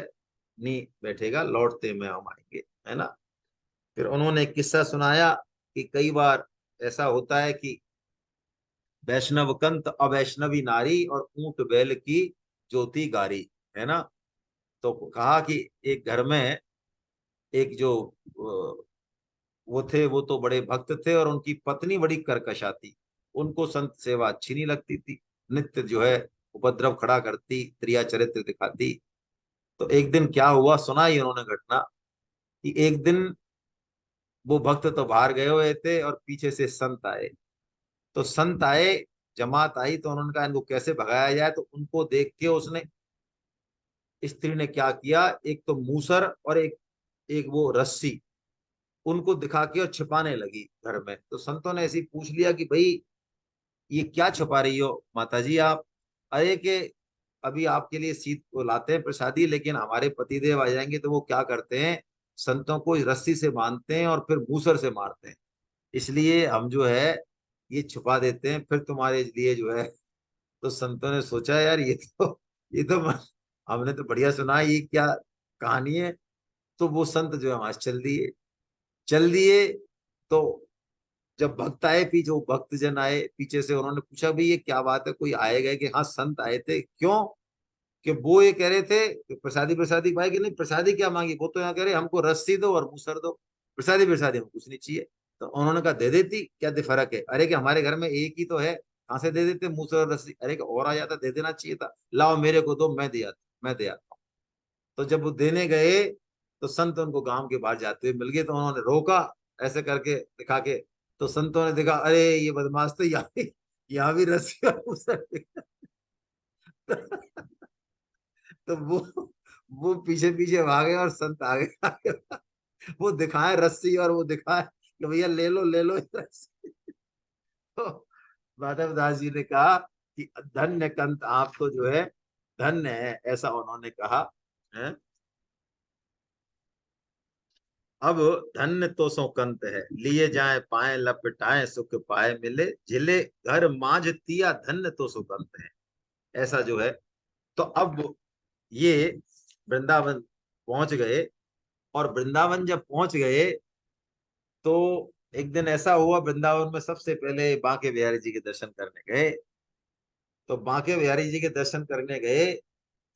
नहीं बैठेगा, लौटते में हम आएंगे, है ना। फिर उन्होंने एक किस्सा सुनाया कि कई बार ऐसा होता है कि वैष्णव कंत अवैष्णवी नारी और ऊंट बैल की ज्योति गारी, है ना। तो कहा कि एक घर में एक जो वो थे, वो तो बड़े भक्त थे और उनकी पत्नी बड़ी कर्कशा थी। उनको संत सेवा अच्छी नहीं लगती थी, नित्य जो है उपद्रव खड़ा करती, त्रिया चरित्र दिखाती। तो एक दिन क्या हुआ, सुना ही उन्होंने घटना कि एक दिन वो भक्त तो बाहर गए हुए थे और पीछे से संत आए। तो संत आए, जमात आई, तो उन्होंने कहा इनको कैसे भगाया जाए। तो उनको देख के उसने, स्त्री ने क्या किया, एक तो मूसर और एक एक वो रस्सी उनको दिखा के और छिपाने लगी घर में। तो संतों ने ऐसे ही पूछ लिया कि भाई ये क्या छुपा रही हो माता जी आप। अरे के अभी आपके लिए सीत वो लाते हैं प्रसादी, लेकिन हमारे पतिदेव आ जाएंगे तो वो क्या करते हैं, संतों को इस रस्सी से बांधते हैं और फिर मूसर से मारते हैं, इसलिए हम जो है ये छुपा देते हैं फिर तुम्हारे लिए जो है। तो संतों ने सोचा यार ये तो हमने तो बढ़िया सुना, ये क्या कहानी है। तो वो संत जो है वहां से चल दिए। तो जब भक्त आए पीछे, वो भक्त जन आए पीछे से, उन्होंने पूछा भाई ये क्या बात है, कोई आए गए कि हाँ संत आए थे, क्यों। कि वो ये कह रहे थे कि प्रसादी प्रसादी पाए, कि नहीं प्रसादी क्या मांगी, वो तो यहाँ कह रहे हमको रस्सी दो और मूसर दो, प्रसादी प्रसादी हमको कुछ नहीं चाहिए। तो उन्होंने कहा दे देती, क्या फर्क है, अरे कि हमारे घर में एक ही तो है, कहाँ से दे देते मूसर और रस्सी, अरे कि और आ जाता दे देना चाहिए था, लाओ मेरे को दो, मैं दे आता हूँ। तो जब वो देने गए तो संत उनको गांव के बाहर जाते हुए मिल गए, तो उन्होंने रोका ऐसे करके दिखा के। तो संतों ने देखा अरे ये बदमाश तो यहाँ भी रस्सी और मूसर तो वो पीछे पीछे भागे और संत आगे वो दिखाए रस्सी और वो दिखाए कि भैया ले लो ये रस्सी। तो माधव दास जी ने कहा कि धन्य कंत, आप तो जो है धन्य है, ऐसा उन्होंने कहा है। अब धन्य तो सो कंत है, लिए जाए पाए लपटाए सुख पाए मिले, झिले घर मांझ तिया धन्य तो सो कंत है, ऐसा जो है। तो अब ये वृंदावन पहुंच गए, और वृंदावन जब पहुंच गए तो एक दिन ऐसा हुआ, वृंदावन में सबसे पहले बांके बिहारी जी के दर्शन करने गए। तो बांके बिहारी जी के दर्शन करने गए,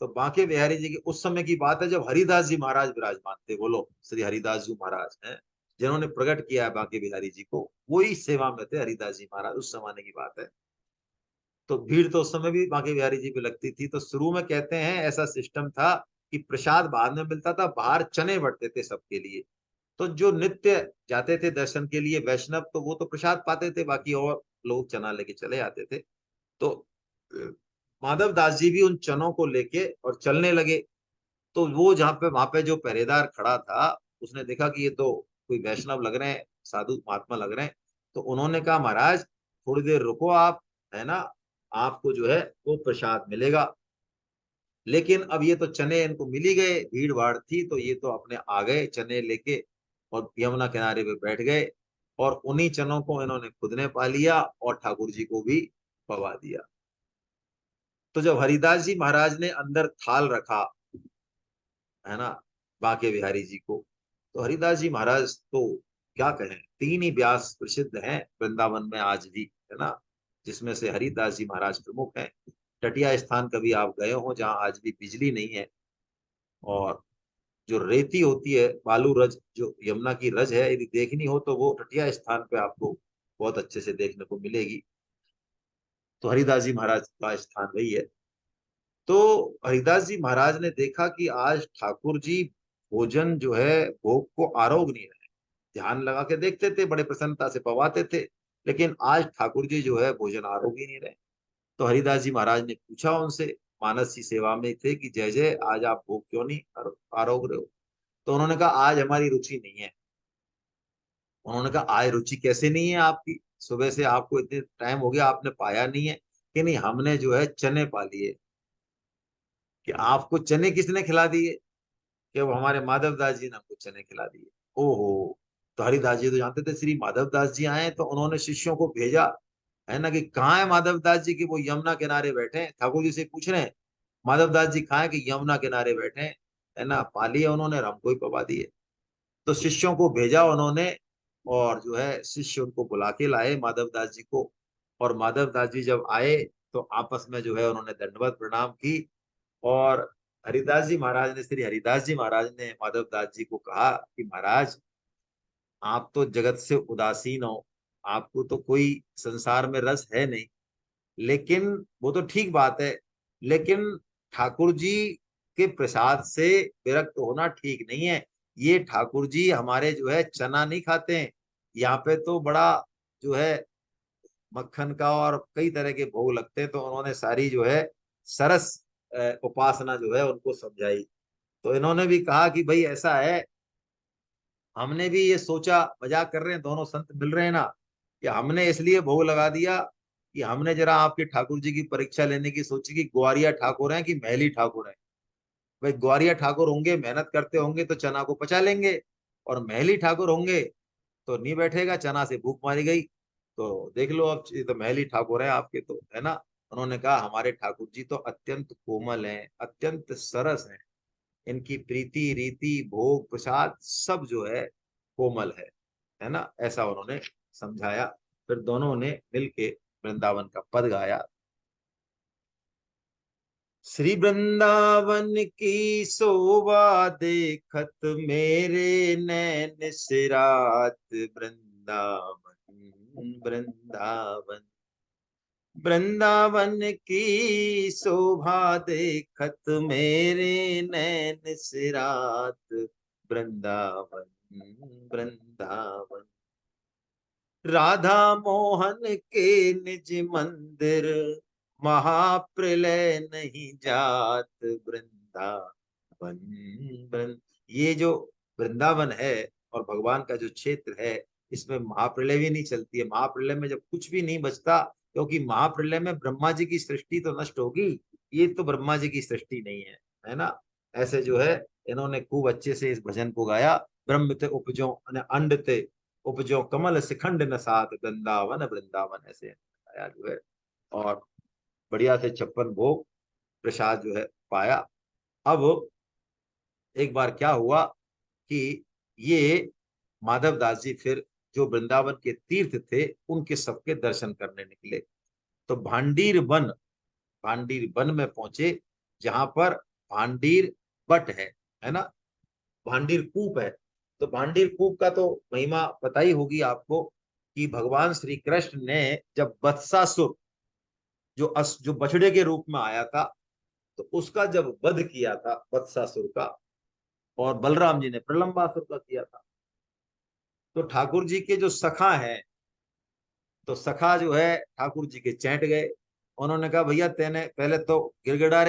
तो बांके बिहारी जी की उस समय की बात है जब हरिदास जी महाराज विराजमान थे, बोलो श्री हरिदास जी महाराज हैं जिन्होंने प्रकट किया है बांके बिहारी जी को, वही सेवा में थे हरिदास जी महाराज, उस जमाने की बात है। तो भीड़ तो उस समय भी बांके बिहारी जी पे लगती थी। तो शुरू में कहते हैं ऐसा सिस्टम था कि प्रसाद बाद में मिलता था, बाहर चने बंटते थे सबके लिए। तो जो नित्य जाते थे दर्शन के लिए वैष्णव, तो वो तो प्रसाद पाते थे, बाकी और लोग चना लेके चले आते थे। तो अ, माधव दास जी भी उन चनों को लेके और चलने लगे। तो वो जहाँ पे वहां पे जो पहरेदार खड़ा था, उसने देखा कि ये तो कोई वैष्णव लग रहे हैं, साधु महात्मा लग रहे हैं। तो उन्होंने कहा महाराज थोड़ी देर रुको आप, है ना, आपको जो है वो प्रसाद मिलेगा। लेकिन अब ये तो चने इनको मिल ही गए, भीड़ भाड़ थी, तो ये तो अपने आ गए चने लेके और यमुना किनारे पे बैठ गए, और उन्हीं चनों को इन्होंने खुद ने पा लिया और ठाकुर जी को भी पवा दिया। तो जब हरिदास जी महाराज ने अंदर थाल रखा, है ना, बांके बिहारी जी को, तो हरिदास जी महाराज तो क्या कहें, तीन ही व्यास प्रसिद्ध हैं वृंदावन में आज भी, है ना, जिसमें से हरिदास जी महाराज प्रमुख हैं। टटिया स्थान कभी आप गए हो जहाँ आज भी बिजली नहीं है, और जो रेती होती है बालू रज, जो यमुना की रज है, यदि देखनी हो तो वो टटिया स्थान पे आपको बहुत अच्छे से देखने को मिलेगी। तो हरिदास जी महाराज का स्थान वही है। तो हरिदास जी महाराज ने देखा कि आज ठाकुर जी भोजन जो है भोग को आरोग नहीं रहे, ध्यान लगा के देखते थे, बड़े प्रसन्नता से पवाते थे, लेकिन आज ठाकुर जी जो है भोजन आरोग ही नहीं रहे। तो हरिदास जी महाराज ने पूछा उनसे, मानस की सेवा में थे, कि जय जय आज आप भोग क्यों नहीं आरोग रहे हो। तो उन्होंने कहा आज हमारी रुचि नहीं है। उन्होंने कहा आज रुचि कैसे नहीं है आपकी, सुबह से आपको इतने टाइम हो गया आपने पाया नहीं है। कि नहीं हमने जो है चने पा लिए। कि आपको चने किसने खिला दिए, कि वो हमारे माधव दास जी ने हमको चने खिला दिए। ओहो, तो हरिदास जी तो जानते थे श्री माधव दास जी आए, तो उन्होंने शिष्यों को भेजा, है ना, कि कहाँ है माधव दास जी, की वो यमुना किनारे बैठे हैं। ठाकुर जी से पूछ रहे हैं माधव दास जी कहाँ है, कि यमुना किनारे बैठे हैं, है ना, पा लिया उन्होंने, हमको ही पवा दिए। तो शिष्यों को भेजा उन्होंने, और जो है शिष्य उनको बुला के लाए माधव दास जी को। और माधव दास जी जब आए तो आपस में जो है उन्होंने दंडवत प्रणाम की। और हरिदास जी महाराज ने, श्री हरिदास जी महाराज ने माधव दास जी को कहा कि महाराज, आप तो जगत से उदासीन हो, आपको तो कोई संसार में रस है नहीं, लेकिन वो तो ठीक बात है, लेकिन ठाकुर जी के प्रसाद से विरक्त होना ठीक नहीं है। ये ठाकुर जी हमारे जो है चना नहीं खाते हैं, यहाँ पे तो बड़ा जो है मक्खन का और कई तरह के भोग लगते हैं। तो उन्होंने सारी जो है सरस उपासना जो है उनको समझाई। तो इन्होंने भी कहा कि भाई ऐसा है, हमने भी ये सोचा, मजाक कर रहे हैं, दोनों संत मिल रहे हैं ना, कि हमने इसलिए भोग लगा दिया कि हमने जरा आपके ठाकुर जी की परीक्षा लेने की सोची कि ग्वारिया ठाकुर हैं कि महली ठाकुर हैं। भाई ग्वारिया ठाकुर होंगे, मेहनत करते होंगे तो चना को पचा लेंगे, और महली ठाकुर होंगे तो नहीं बैठेगा, चना से भूख मारी गई। तो देख लो, अब ये तो महली ठाकुर है आपके, तो है ना। उन्होंने कहा हमारे ठाकुर जी तो अत्यंत कोमल हैं, अत्यंत सरस हैं, इनकी प्रीति रीति भोग प्रसाद सब जो है कोमल है ना, ऐसा उन्होंने समझाया। फिर दोनों ने मिलके वृंदावन का पद गाया। श्री वृंदावन की शोभा देखत मेरे नैन सिरात, वृंदावन वृंदावन वृंदावन की शोभा देखत मेरे नैन सिरात, वृंदावन वृंदावन राधा मोहन के निज मंदिर, महाप्रलय नहीं जात, वृंदावन ये जो वृंदावन है और भगवान का जो क्षेत्र है, इसमें महाप्रलय भी नहीं चलती है। महाप्रलय में जब कुछ भी नहीं बचता, क्योंकि महाप्रलय में ब्रह्मा जी की सृष्टि तो नष्ट होगी, ये तो ब्रह्मा जी की सृष्टि नहीं है ना। ऐसे जो है इन्होंने खूब अच्छे से इस भजन को गाया। ब्रह्म ते उपजो अंड ते उपजो कमल शिखंड न साथ, वृंदावन वृंदावन, ऐसे आया जो है। और बढ़िया से 56 भोग प्रसाद जो है पाया। अब एक बार क्या हुआ कि ये माधव दास जी फिर जो वृंदावन के तीर्थ थे उनके सबके दर्शन करने निकले। तो भांडीर वन में पहुंचे, जहां पर भांडीर बट है ना, भांडीर कूप है। तो भांडीर कूप का तो महिमा पता ही होगी आपको, कि भगवान श्री कृष्ण ने जब बत्सासुर जो बछड़े के रूप में आया था, तो उसका जब वध किया था बत्सासुर का, और बलराम जी ने प्रलंबासुर का किया था, तो ठाकुर जी के जो सखा हैं, तो सखा जो है ठाकुर जी के चैंट गए। उन्होंने कहा भैया तेने पहले तो गिड़गिड़ा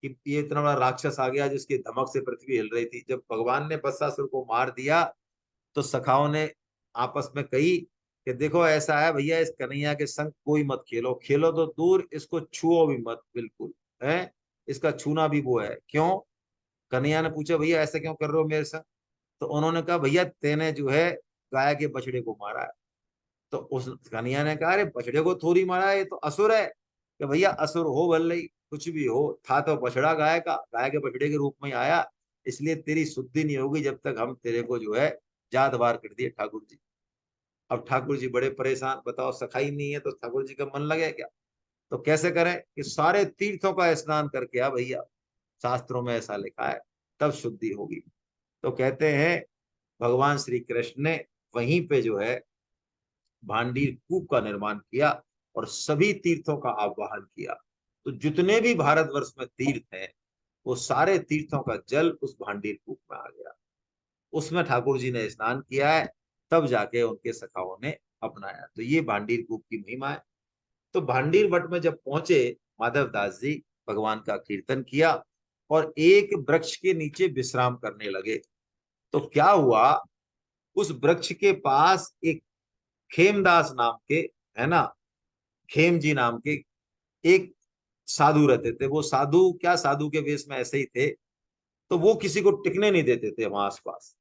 कि ये इतना बड़ा राक्षस आ गया जिसकी धमक से पृथ्वी हिल रही थी। जब भगवान ने बत्सासुर को मार दिया, तो सखाओं ने आपस में कही कि देखो ऐसा है भैया, इस कन्हैया के संग कोई मत खेलो, खेलो तो दूर, इसको छुओ भी मत बिल्कुल, है इसका छूना भी वो है। क्यों? कन्हैया ने पूछा भैया ऐसा क्यों कर रहे हो मेरे संग? तो उन्होंने कहा भैया तेने जो है गाय के बछड़े को मारा है। तो उस कन्हैया ने कहा अरे बछड़े को थोड़ी मारा है, ये तो असुर है। कि भैया असुर हो भले ही, कुछ भी हो, था तो बछड़ा गाय का, गाय के बछड़े के रूप में आया, इसलिए तेरी शुद्धि नहीं होगी जब तक हम तेरे को जो है जात बार कर दिए ठाकुर जी। अब ठाकुर जी बड़े परेशान, बताओ सखाई नहीं है तो ठाकुर जी का मन लगे क्या? तो कैसे करें कि सारे तीर्थों का स्नान करके आ भैया, शास्त्रों में ऐसा लिखा है, तब शुद्धि होगी। तो कहते हैं भगवान श्री कृष्ण ने वहीं पे जो है भांडीर कूप का निर्माण किया और सभी तीर्थों का आह्वान किया। तो जितने भी भारतवर्ष में तीर्थ हैं, वो सारे तीर्थों का जल उस भांडीर कूप में आ गया। उसमें ठाकुर जी ने स्नान किया है, तब जाके उनके सखाओं ने अपनाया। तो ये भांडीर कूप की महिमा है। तो भांडीर वट में जब पहुंचे, माधव दास जी भगवान का कीर्तन किया और एक वृक्ष के नीचे विश्राम करने लगे। तो क्या हुआ, उस वृक्ष के पास एक खेमदास नाम के, है ना, खेम जी नाम के एक साधु रहते थे। वो साधु क्या, साधु के वेश में ऐसे ही थे। तो वो किसी को टिकने नहीं देते थे वहां आसपास।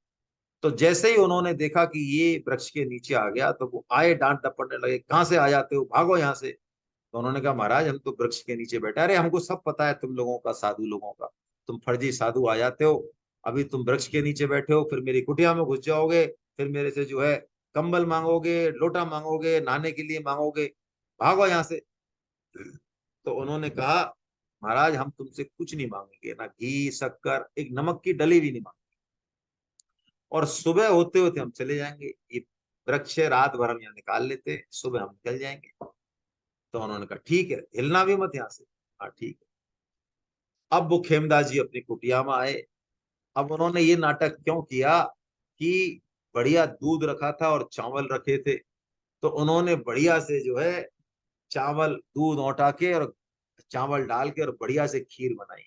तो जैसे ही उन्होंने देखा कि ये वृक्ष के नीचे आ गया, तो वो आए, डांट डपटने लगे, कहाँ से आ जाते हो, भागो यहाँ से। तो उन्होंने कहा महाराज हम तो वृक्ष के नीचे बैठे। अरे हमको सब पता है तुम लोगों का, साधु लोगों का, तुम फर्जी साधु आ जाते हो, अभी तुम वृक्ष के नीचे बैठे हो, फिर मेरी कुटिया में घुस जाओगे, फिर मेरे से जो है कंबल मांगोगे, लोटा मांगोगे, नहाने के लिए मांगोगे, भागो यहाँ से। तो उन्होंने कहा महाराज हम तुमसे कुछ नहीं मांगेंगे, ना घी शक्कर, एक नमक की डली भी नहीं मांगेंगे, और सुबह होते होते हम चले जाएंगे। ये वृक्ष है, रात भर हम यहाँ निकाल लेते हैं, सुबह हम निकल जाएंगे। तो उन्होंने कहा ठीक है, हिलना भी मत यहाँ से। हाँ ठीक है। अब वो खेमदास जी अपनी कुटिया में आए। अब उन्होंने ये नाटक क्यों किया कि बढ़िया दूध रखा था और चावल रखे थे, तो उन्होंने बढ़िया से जो है चावल दूध औटा के और चावल डाल के और बढ़िया से खीर बनाई।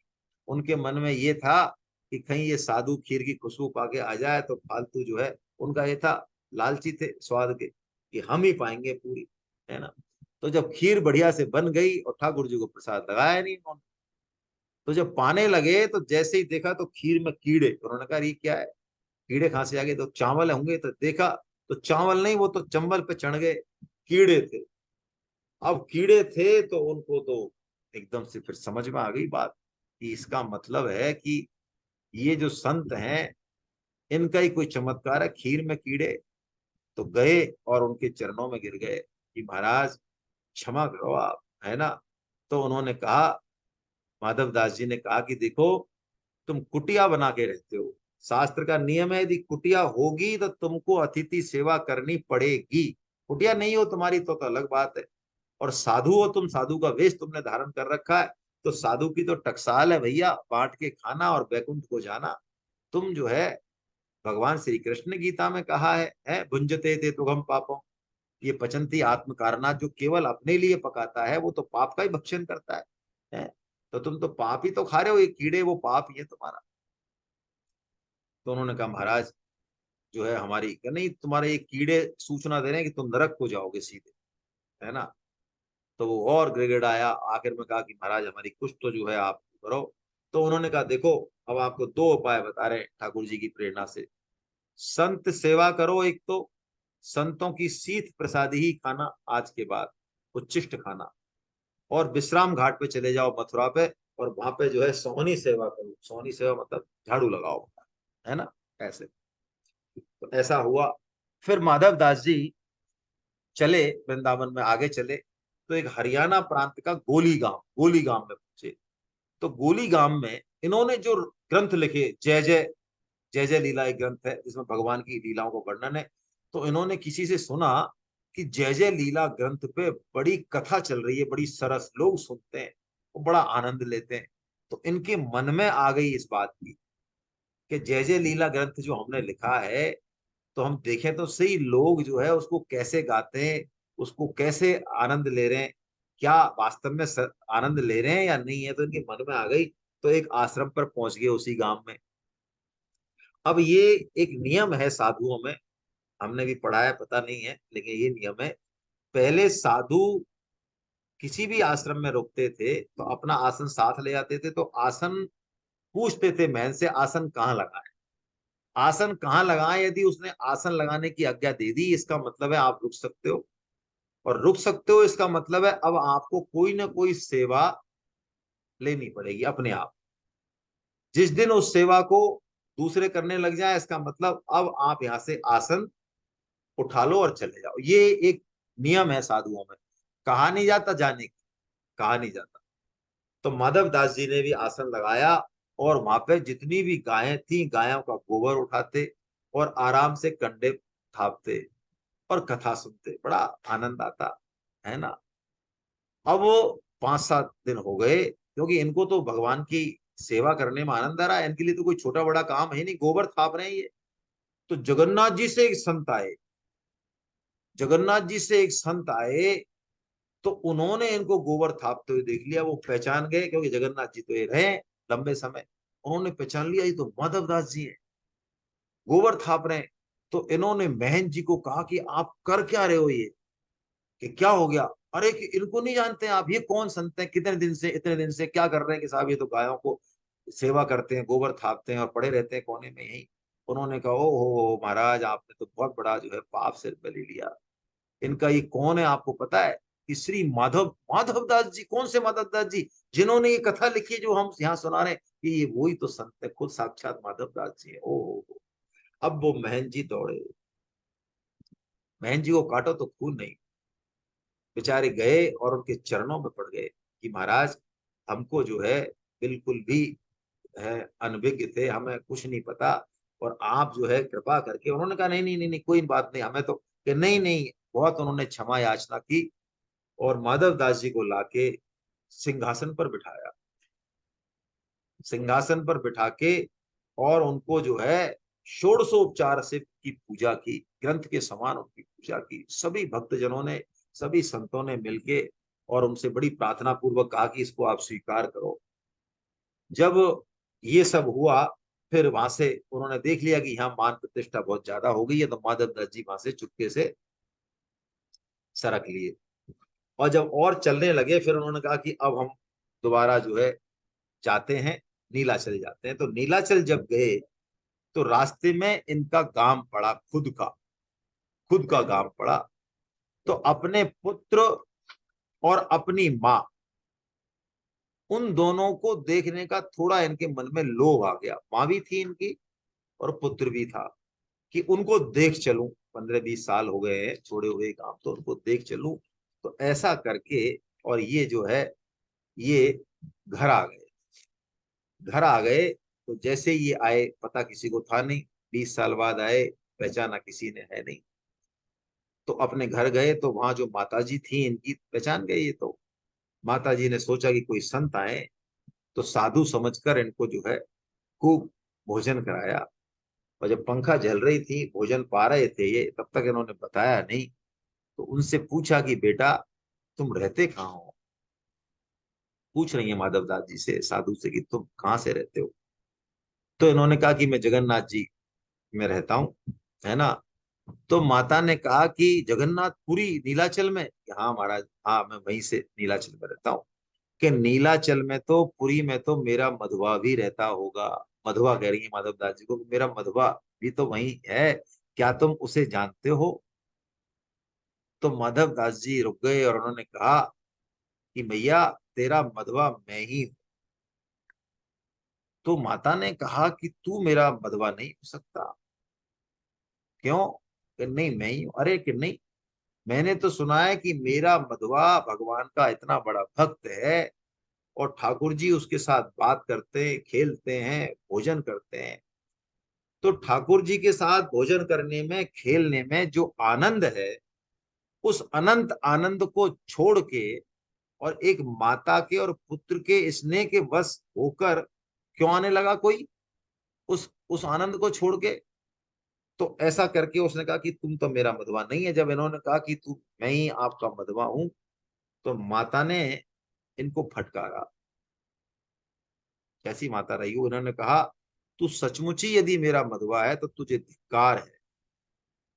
उनके मन में ये था कि कहीं ये साधु खीर की खुशबू पाके आ जाए तो फालतू जो है, उनका ये था, लालची थे स्वाद के, कि हम ही पाएंगे पूरी, है ना। तो जब खीर बढ़िया से बन गई और ठाकुर जी को प्रसाद लगाया नहीं उन्होंने, तो जब पाने लगे तो जैसे ही देखा तो खीर में कीड़े। तो उन्होंने कहा ये क्या है, कीड़े कहाँ से आ गए, तो चावल होंगे, तो देखा तो चावल नहीं, वो तो चंबल पे चढ़ गए, कीड़े थे। अब कीड़े थे तो उनको तो एकदम से फिर समझ में आ गई बात, कि इसका मतलब है कि ये जो संत हैं इनका ही कोई चमत्कार है, खीर में कीड़े। तो गए और उनके चरणों में गिर गए कि महाराज क्षमा करो आप, है ना। तो उन्होंने कहा, माधव दास जी ने कहा कि देखो तुम कुटिया बना के रहते हो, शास्त्र का नियम है यदि कुटिया होगी तो तुमको अतिथि सेवा करनी पड़ेगी। कुटिया नहीं हो तुम्हारी तो अलग बात है, और साधु हो तुम, साधु का वेश तुमने धारण कर रखा है, तो साधु की तो टकसाल है भैया, बांट के खाना और बैकुंठ को जाना। तुम जो है, भगवान श्री कृष्ण ने गीता में कहा है भुंजते थे तुगम पापों, ये पचंती आत्म कारणात, जो केवल अपने लिए पकाता है वो तो पाप का ही भक्षण करता है? तो तुम तो पाप ही तो खा रहे हो, ये कीड़े वो पाप ही है तुम्हारा। तो उन्होंने कहा महाराज जो है हमारी नहीं, तुम्हारे ये कीड़े सूचना दे रहे हैं कि तुम नरक को जाओगे सीधे, है ना। तो वो और गिड़गिड़ाया, आखिर में कहा कि महाराज हमारी कुछ तो जो है आप करो। तो उन्होंने कहा देखो अब आपको दो उपाय बता रहे हैं ठाकुर जी की प्रेरणा से। संत सेवा करो, एक तो संतों की शीत प्रसादी ही खाना आज के बाद, उच्छिष्ट खाना, और विश्राम घाट पे चले जाओ मथुरा पे, और वहां पे जो है सोहनी सेवा करो। सोहनी सेवा मतलब झाड़ू लगाओ, है ना, ऐसे। तो ऐसा हुआ। फिर माधव दास जी चले, वृंदावन में आगे चले, तो एक हरियाणा प्रांत का गोली गांव में पहुंचे। तो गोली गांव में इन्होंने जो ग्रंथ लिखे, जय जय, जय जय लीला एक ग्रंथ है जिसमें भगवान की लीलाओं को वर्णन है। तो इन्होंने किसी से सुना कि जय जय लीला ग्रंथ पे बड़ी कथा चल रही है, बड़ी सरस, लोग सुनते हैं, वो बड़ा आनंद लेते हैं। तो इनके मन में आ गई इस बात की कि जय जय लीला ग्रंथ जो हमने लिखा है, तो हम देखें तो सही लोग जो है उसको कैसे गाते हैं, उसको कैसे आनंद ले रहे हैं, क्या वास्तव में आनंद ले रहे हैं या नहीं है। तो इनके मन में आ गई, तो एक आश्रम पर पहुंच गए उसी गांव में। अब ये एक नियम है साधुओं में, हमने भी पढ़ा है, पता नहीं है, लेकिन ये नियम है। पहले साधु किसी भी आश्रम में रुकते थे तो अपना आसन साथ ले जाते थे, तो आसन पूछते थे महन से, आसन कहाँ लगाए, आसन कहाँ लगाए। यदि उसने आसन लगाने की आज्ञा दे दी, इसका मतलब है आप रुक सकते हो, और रुक सकते हो इसका मतलब है अब आपको कोई ना कोई सेवा लेनी पड़ेगी अपने आप। जिस दिन उस सेवा को दूसरे करने लग जाए, इसका मतलब अब आप यहाँ से आसन उठा लो और चले जाओ। ये एक नियम है साधुओं में, कहा नहीं जाता जाने की, कहा नहीं जाता। तो माधव दास जी ने भी आसन लगाया, और वहां पे जितनी भी गायें थी, गायों का गोबर उठाते और आराम से कंडे थापते और कथा सुनते, बड़ा आनंद आता, है ना। अब वो 5-7 दिन हो गए, क्योंकि इनको तो भगवान की सेवा करने में आनंद आ रहा है, इनके लिए तो कोई छोटा बड़ा काम है नहीं, गोबर थाप रहे हैं ये। तो जगन्नाथ जी से एक संत आए, जगन्नाथ जी से एक संत आए, तो उन्होंने इनको गोबर थापते हुए देख लिया, वो पहचान गए, क्योंकि जगन्नाथ जी तो ये रहे लंबे समय। उन्होंने पहचान लिया ये तो माधव दास जी हैं, गोबर थाप रहे हैं। तो इन्होंने महन जी को कहा कि आप कर क्या रहे हो ये, कि क्या हो गया। अरे कि इनको नहीं जानते आप, ये कौन संत है, कितने दिन से, इतने दिन से क्या कर रहे हैं, कि साहब ये तो गायों को सेवा करते हैं, गोबर थापते हैं और पड़े रहते हैं कोने में यही। उन्होंने कहा, ओ हो महाराज, आपने तो बहुत बड़ा जो है पाप सिर पे ले लिया। इनका ये कौन है आपको पता है? कि श्री माधव दास जी। कौन से माधव दास जी? जिन्होंने ये कथा लिखी है जो हम यहाँ सुना रहे हैं, कि ये वही तो संत है, खुद साक्षात माधव दास जी है। ओ हो। अब वो महन जी दौड़े, महन जी को काटो तो खून नहीं। बेचारे गए और उनके चरणों में पड़ गए कि महाराज, हमको जो है बिल्कुल भी है अनभिज्ञ थे, हमें कुछ नहीं पता, और आप जो है कृपा करके। उन्होंने कहा, नहीं नहीं नहीं नहीं, कोई बात नहीं, हमें तो, कि नहीं नहीं। बहुत उन्होंने क्षमा याचना की और माधव दास जी को लाके सिंहासन पर बिठाया, सिंहासन पर बिठा के, और उनको जो है षोडशोपचार से की पूजा की, ग्रंथ के समान उनकी पूजा की। सभी भक्तजनों ने, सभी संतों ने मिलके और उनसे बड़ी प्रार्थना पूर्वक कहा कि इसको आप स्वीकार करो। जब ये सब हुआ, फिर वहां से उन्होंने देख लिया कि यहाँ मान प्रतिष्ठा बहुत ज्यादा हो गई है, तो माधव दास जी वहां से चुपके से सरक लिए। और जब और चलने लगे, फिर उन्होंने कहा कि अब हम दोबारा जो है जाते हैं, नीलाचल जाते हैं। तो नीलाचल जब गए, तो रास्ते में इनका गांव पड़ा, खुद का गांव पड़ा। तो अपने पुत्र और अपनी माँ, उन दोनों को देखने का थोड़ा इनके मन में लोभ आ गया। माँ भी थी इनकी और पुत्र भी था, कि उनको देख चलूं, 15-20 साल हो गए हैं छोड़े हुए काम, तो उनको देख चलूं। तो ऐसा करके, और ये जो है, ये घर आ गए। घर आ गए, तो जैसे ये आए, पता किसी को था नहीं, 20 साल बाद आए, पहचाना किसी ने है नहीं। तो अपने घर गए, तो वहां जो माता जी थी इनकी, पहचान गए ये तो। माता जी ने सोचा कि कोई संत आए, तो साधु समझकर इनको जो है खूब भोजन कराया। और जब पंखा जल रही थी, भोजन पा रहे थे ये, तब तक इन्होंने बताया नहीं। तो उनसे पूछा कि बेटा, तुम रहते कहाँ हो? पूछ रही है माधव दास जी से, साधु से, कि तुम कहाँ से रहते हो? तो इन्होंने कहा कि मैं जगन्नाथ जी में रहता हूँ, है ना। तो माता ने कहा कि जगन्नाथपुरी नीलाचल में? कि हाँ महाराज, हाँ मैं वहीं से नीलाचल में रहता हूँ। कि नीलाचल में तो, पुरी में तो मेरा मधुआ भी रहता होगा। मधुआ कह रही है माधव दास जी को, कि मेरा मधुआ भी तो वहीं है, क्या तुम उसे जानते हो? तो माधव दास जी रुक गए और उन्होंने कहा कि भैया, तेरा मधुआ मैं ही हूं। तो माता ने कहा कि तू मेरा मधुआ नहीं हो सकता। क्यों? कि नहीं, मैं ही हूं। अरे कि नहीं, मैंने तो सुना है कि मेरा मधुआ भगवान का इतना बड़ा भक्त है, और ठाकुर जी उसके साथ बात करते हैं, खेलते हैं, भोजन करते हैं। तो ठाकुर जी के साथ भोजन करने में, खेलने में जो आनंद है, उस अनंत आनंद को छोड़ के, और एक माता के और पुत्र के स्नेह के वश होकर क्यों आने लगा कोई, उस आनंद को छोड़ के? तो ऐसा करके उसने कहा कि तुम तो मेरा मधुआ नहीं है। जब इन्होंने कहा कि तू, मैं ही आपका मधुआ हूं, तो माता ने इनको फटकारा। कैसी माता रही हो? उन्होंने कहा, तू सचमुच ही यदि मेरा मधुआ है, तो तुझे धिक्कार है,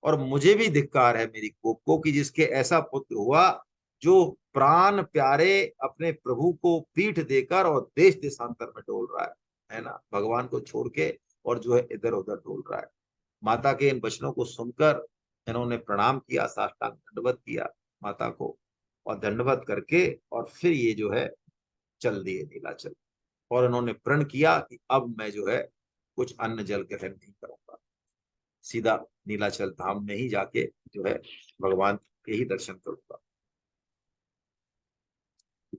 और मुझे भी धिक्कार है मेरी कोप को, कि जिसके ऐसा पुत्र हुआ, जो प्राण प्यारे अपने प्रभु को पीठ देकर और देश देशांतर में डोल रहा है ना, भगवान को छोड़ के, और जो है इधर उधर डोल रहा है। माता के इन वचनों को सुनकर इन्होंने प्रणाम किया, साष्टांग दंडवत किया माता को, और दंडवत करके, और फिर ये जो है चल दिए नीलाचल। और इन्होंने प्रण किया कि अब मैं जो है कुछ अन्न जल ग्रहण नहीं करूंगा, सीधा नीलाचल धाम में ही जाके जो है भगवान के ही दर्शन करूंगा।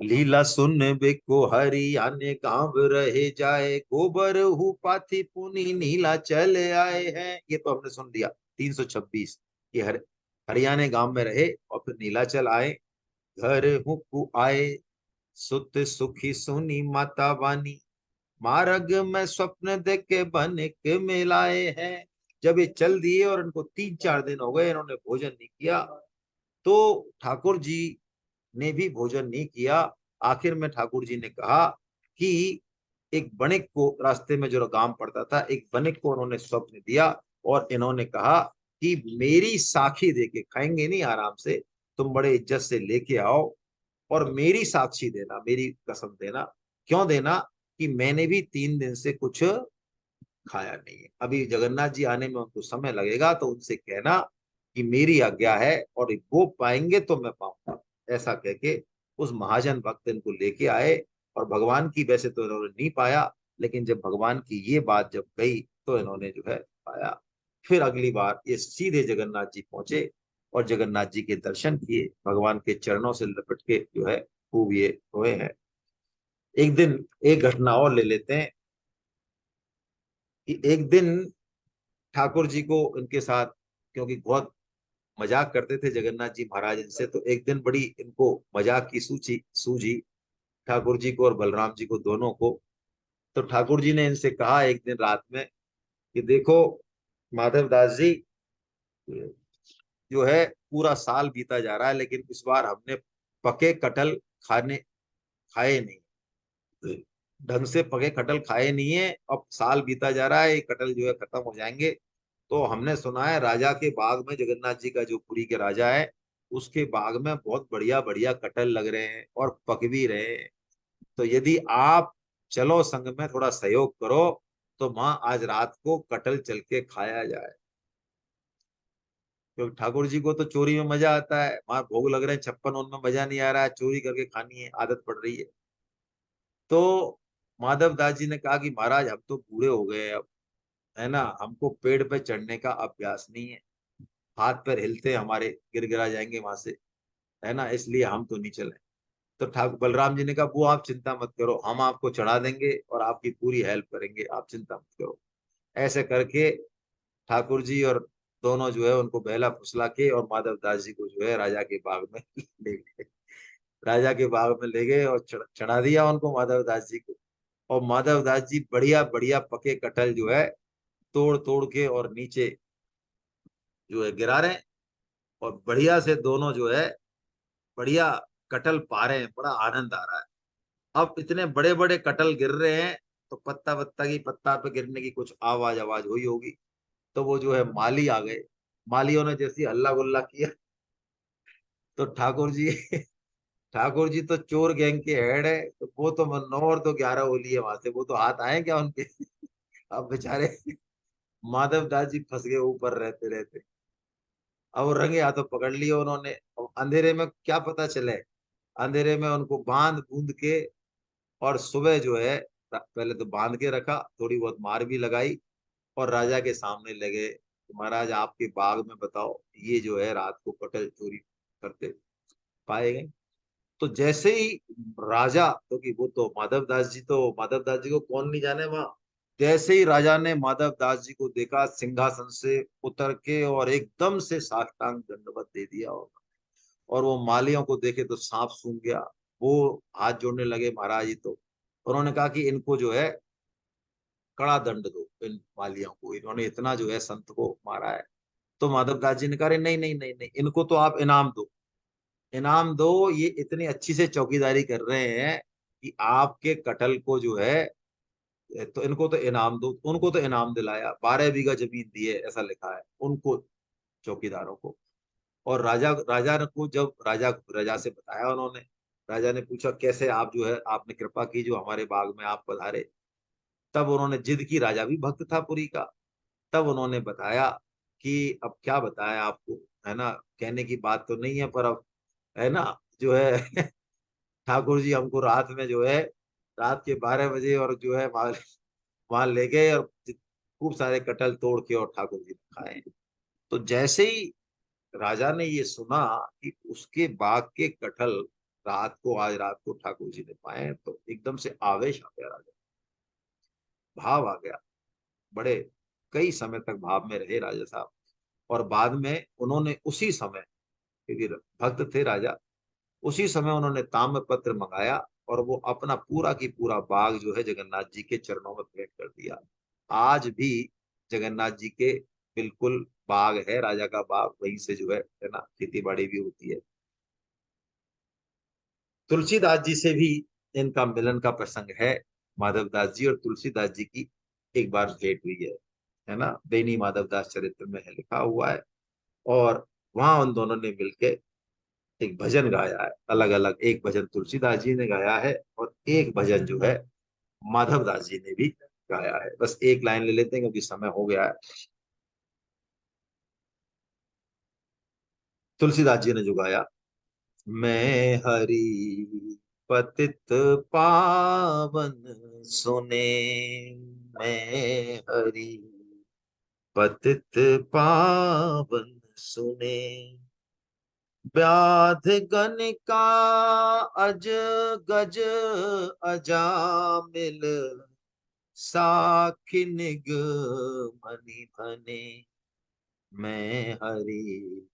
लीला सुन बेको हरि आने गाँव रहे जाए, गोबर हु पाथी पुनी नीलाचल आए हैं। ये तो हमने सुन लिया 326। ये हरियाणे गांव में रहे और फिर नीलाचल आए। घर हुकु आए, सुत सुखी सुनी माता वानी, मार्ग में स्वप्न देखे बन के मिलाए हैं। जब ये चल दिए और इनको 3-4 दिन हो गए, इन्होंने भोजन नहीं किया, तो ठाकुर जी ने भी भोजन नहीं किया। आखिर में ठाकुर जी ने कहा कि एक बणिक को, रास्ते में जो गांव पड़ता था, एक बणिक को उन्होंने स्वप्न दिया, और इन्होंने कहा कि मेरी साखी देके, खाएंगे नहीं आराम से, तुम बड़े इज्जत से लेके आओ, और मेरी साक्षी देना, मेरी कसम देना। क्यों देना? कि मैंने भी 3 दिन से कुछ खाया नहीं है। अभी जगन्नाथ जी आने में उनको समय लगेगा, तो उनसे कहना कि मेरी आज्ञा है और वो पाएंगे तो मैं पाऊंगा। ऐसा कह के उस महाजन भक्त इनको लेके आए, और भगवान की वैसे तो इन्होंने नहीं पाया, लेकिन जब भगवान की ये बात जब गई तो इन्होंने जो है पाया। फिर अगली बार ये सीधे जगन्नाथ जी पहुंचे और जगन्नाथ जी के दर्शन किए, भगवान के चरणों से लपट के जो है खूब ये रोए हैं। एक दिन एक घटना और ले लेते हैं कि एक दिन ठाकुर जी को इनके साथ, क्योंकि बहुत मजाक करते थे जगन्नाथ जी महाराज इनसे, तो एक दिन बड़ी इनको मजाक की सूची सूझी, ठाकुर जी को और बलराम जी को, दोनों को। तो ठाकुर जी ने इनसे कहा एक दिन रात में कि देखो माधव दास जी, जो है पूरा साल बीता जा रहा है, लेकिन इस बार हमने पके कटहल खाने खाए नहीं, ढंग से पके कटहल खाए नहीं है। अब साल बीता जा रहा है, ये कटहल जो है खत्म हो जाएंगे। तो हमने सुना है राजा के बाग में, जगन्नाथ जी का जो पुरी के राजा है, उसके बाग में बहुत बढ़िया बढ़िया कटहल लग रहे हैं और पक भी रहे हैं। तो यदि आप चलो संग में, थोड़ा सहयोग करो, तो माँ आज रात को कटहल चल के खाया जाए। क्योंकि ठाकुर जी को तो चोरी में मजा आता है, वहां भोग लग रहे हैं 56, उनमें मजा नहीं आ रहा है, चोरी करके खानी है, आदत पड़ रही है। तो माधव दास जी ने कहा कि महाराज हम तो बूढ़े हो गए अब, है ना, हमको पेड़ पे चढ़ने का अभ्यास नहीं है, हाथ पैर हिलते हैं हमारे, गिर गिरा जाएंगे वहां से, है ना, इसलिए हम तो नहीं चले। तो ठाकुर बलराम जी ने कहा वो आप चिंता मत करो, हम आपको चढ़ा देंगे और आपकी पूरी हेल्प करेंगे, आप चिंता मत करो। ऐसे करके ठाकुर जी और दोनों जो है उनको बहला फुसला के और माधव दास जी को जो है राजा के बाग में ले गए। राजा के बाग में ले गए और चढ़ा दिया उनको, माधव दास जी को। और माधव दास जी बढ़िया बढ़िया पके कटहल जो है तोड़ तोड़ के और नीचे जो है गिरा रहे हैं, और बढ़िया से दोनों जो है बढ़िया कटहल पा रहे हैं, बड़ा आनंद आ रहा है। अब इतने बड़े बड़े कटहल गिर रहे हैं, तो पत्ता पत्ता की, पत्ता पे गिरने की कुछ आवाज आवाज हुई होगी। तो वो जो है माली आ गए, मालियों ने जैसी हल्ला गुल्ला किया, तो ठाकुर जी ठाकुर जी तो चोर गैंग के हेड है, तो वो तो 9 और 11 होली है वहां से, वो तो हाथ आए क्या उनके। अब बेचारे माधव दास जी फंस गए ऊपर रहते रहते। अब वो रंगे हाथों पकड़ लिए उन्होंने। अब अंधेरे में क्या पता चले, अंधेरे में उनको बांध बूंद के, और सुबह जो है पहले तो बांध के रखा, थोड़ी बहुत मार भी लगाई, और राजा के सामने लगे कि महाराज आपके बाग में बताओ ये जो है रात को कटहल चोरी करते पाए गए। तो जैसे ही राजा, क्योंकि वो तो माधव दास जी, तो माधव दास जी को कौन नहीं जाने वहां, जैसे ही राजा ने माधव दास जी को देखा, सिंहासन से उतर के और एकदम से साष्टांग दंडवत दे दिया, और वो मालियों को देखे तो सांप सूंघ गया। वो हाथ जोड़ने लगे महाराज जी, तो उन्होंने कहा कि इनको जो है कड़ा दंड दो, इन मालियों को, इन्होंने इतना जो है संत को मारा है। तो माधव दास जी ने कहा, "अरे नहीं नहीं नहीं नहीं, इनको तो आप इनाम दो, इनाम दो, ये इतनी अच्छी से चौकीदारी कर रहे हैं कि आपके कटल को जो है, तो इनको तो इनाम दो।" उनको तो इनाम दिलाया, 12 बीघा जमीन दी है, ऐसा लिखा है उनको, चौकीदारों को। और राजा राजा ने को जब राजा राजा से बताया उन्होंने, राजा ने पूछा कैसे आप जो है, आपने कृपा की जो हमारे बाग में आप पधारे। तब उन्होंने जिद की, राजा भी भक्त था पुरी का। तब उन्होंने बताया कि अब क्या बताया आपको, है ना, कहने की बात तो नहीं है, पर अब है ना, जो है ठाकुर जी हमको रात में जो है, रात के 12 बजे, और जो है वहां ले गए, और खूब सारे कटहल तोड़ के और ठाकुर जी ने खाए। तो जैसे ही राजा ने ये सुना कि उसके बाग के कटहल रात को, आज रात को ठाकुर जी ने पाए हैं, तो एकदम से आवेश आ गया, राजा भाव आ गया। बड़े कई समय तक भाव में रहे राजा साहब। और बाद में उन्होंने उसी समय, क्योंकि भक्त थे राजा, उसी समय उन्होंने ताम्र पत्र मंगाया, और वो अपना पूरा की पूरा बाग जो है जगन्नाथ जी के चरणों में भेंट कर दिया। आज भी जगन्नाथ जी के बिल्कुल बाग है, राजा का बाग, वहीं से जो है ना, खेती बाड़ी भी होती है। तुलसीदास जी से भी इनका मिलन का प्रसंग है। माधव दास जी और तुलसीदास जी की एक बार भेंट हुई है ना, बेनी माधव दास चरित्र में है, लिखा हुआ है। और वहां उन दोनों ने मिलके एक भजन गाया है, अलग अलग, एक भजन तुलसीदास जी ने गाया है और एक भजन जो है माधव दास जी ने भी गाया है। बस एक लाइन ले लेते हैं क्योंकि समय हो गया है। तुलसीदास जी ने जो गाया, मैं हरि पतित पावन सुने, मैं हरि पतित पावन सुने, व्याध गण अज गज अजामिल, साखी निग मणि भने, मैं हरि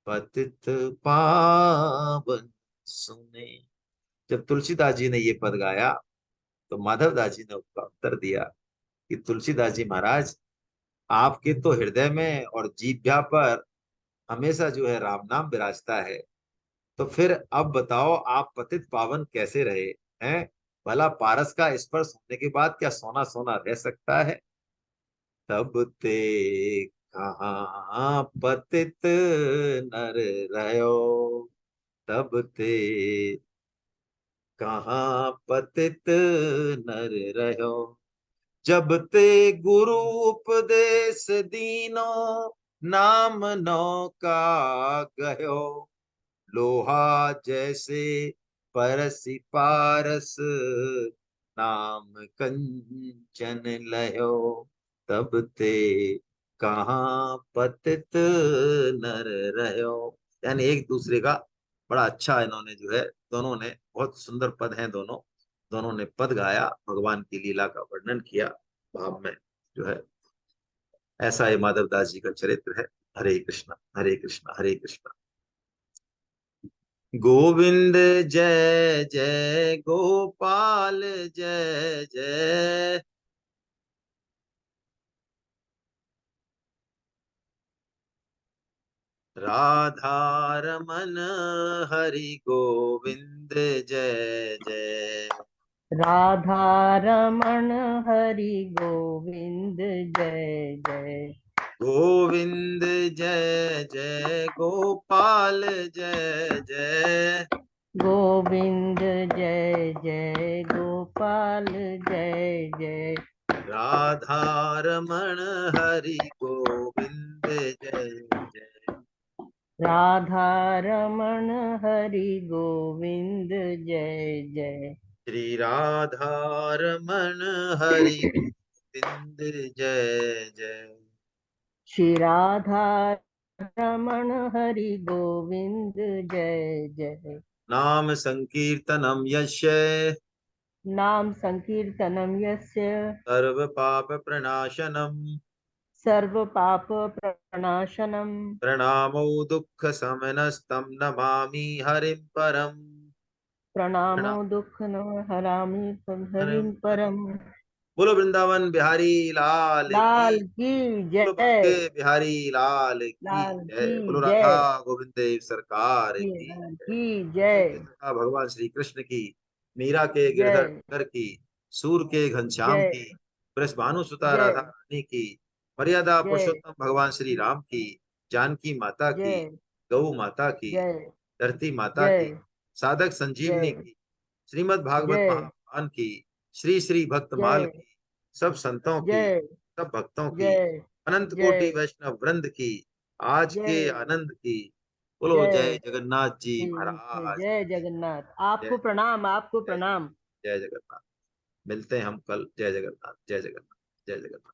पतित पावन सुने। जब तुलसीदास जी ने ये पद गाया तो माधवदास जी ने उसका उत्तर दिया कि तुलसीदास जी महाराज, आपके तो हृदय में और जीभ्या पर हमेशा जो है राम नाम विराजता है, तो फिर अब बताओ आप पतित पावन कैसे रहे हैं? भला पारस का स्पर्श होने के बाद क्या सोना सोना रह सकता है? तब ते कहाँ पतित नर रहो, तब ते कहाँ पतित नर रहो, जब ते गुरु उपदेश दीनो, नाम नौका गयो, लोहा जैसे परसि पारस, नाम कंचन लयो, तब ते कहाँ पतित नर रहो। यानी एक दूसरे का बड़ा अच्छा इन्होंने जो है, दोनों ने बहुत सुंदर पद हैं दोनों, दोनों ने पद गाया, भगवान की लीला का वर्णन किया भाव में जो है। ऐसा ये माधवदास जी का चरित्र है। हरे कृष्णा हरे कृष्णा हरे कृष्णा। गोविंद जय जय गोपाल जय जय, राधा रमन हरि गोविंद जय जय, राधा रमण हरि गोविंद जय जय, गोविंद जय जय गोपाल जय जय, गोविंद जय जय गोपाल जय जय, राधा रमण हरि गोविंद जय जय, राधा रमण हरि गोविंद जय जय, श्री राधा रमण हरि गोविंद जय जय, श्री राधा रमण हरि गोविंद जय जय, नाम संकीर्तनम यस्य, नाम संकीर्तनम यस्य सर्व पाप प्रणाशनम, सर्व पाप प्रणाशनम, प्रणामो दुःख समनस्तम नमामि हरिं परम, प्रणामो प्रणाम दुख न हरामि हरिं हरिम परम। परम। बोलो वृंदावन बिहारी लाल की, लाल की बोलो बांके जय, बिहारी लाल की लाल की जय, बोलो राधा जय, गोविंद देव सरकार की की जय। की जय, चैत्य सखा भगवान श्री कृष्ण की, मीरा के गिरधर जय नगर की, सूर के घनश्याम जय की, वृषभानु सुता राधा जय रानी की, मर्यादा जय पुरुषोत्तम भगवान श्री राम की, जानकी माता की, जय गौ माता की, जय धरती माता की, जय साधक संजीवनी जय की, श्रीमद् भागवत जय महापुराण की, श्री श्री भक्तमाल जय की, सब संतों की, जय सब भक्तों की, जय अनंत कोटि जय वैष्णव वृंद की, आज के जय आनंद की। बोलो जय जय जगन्नाथ जी महाराज जय की जगन्नाथ। जय। आपको प्रणाम, आपको जय प्रणाम। जय जगन्नाथ। मिलते हैं हम कल। जय जगन्नाथ जय जगन्नाथ जय जगन्नाथ।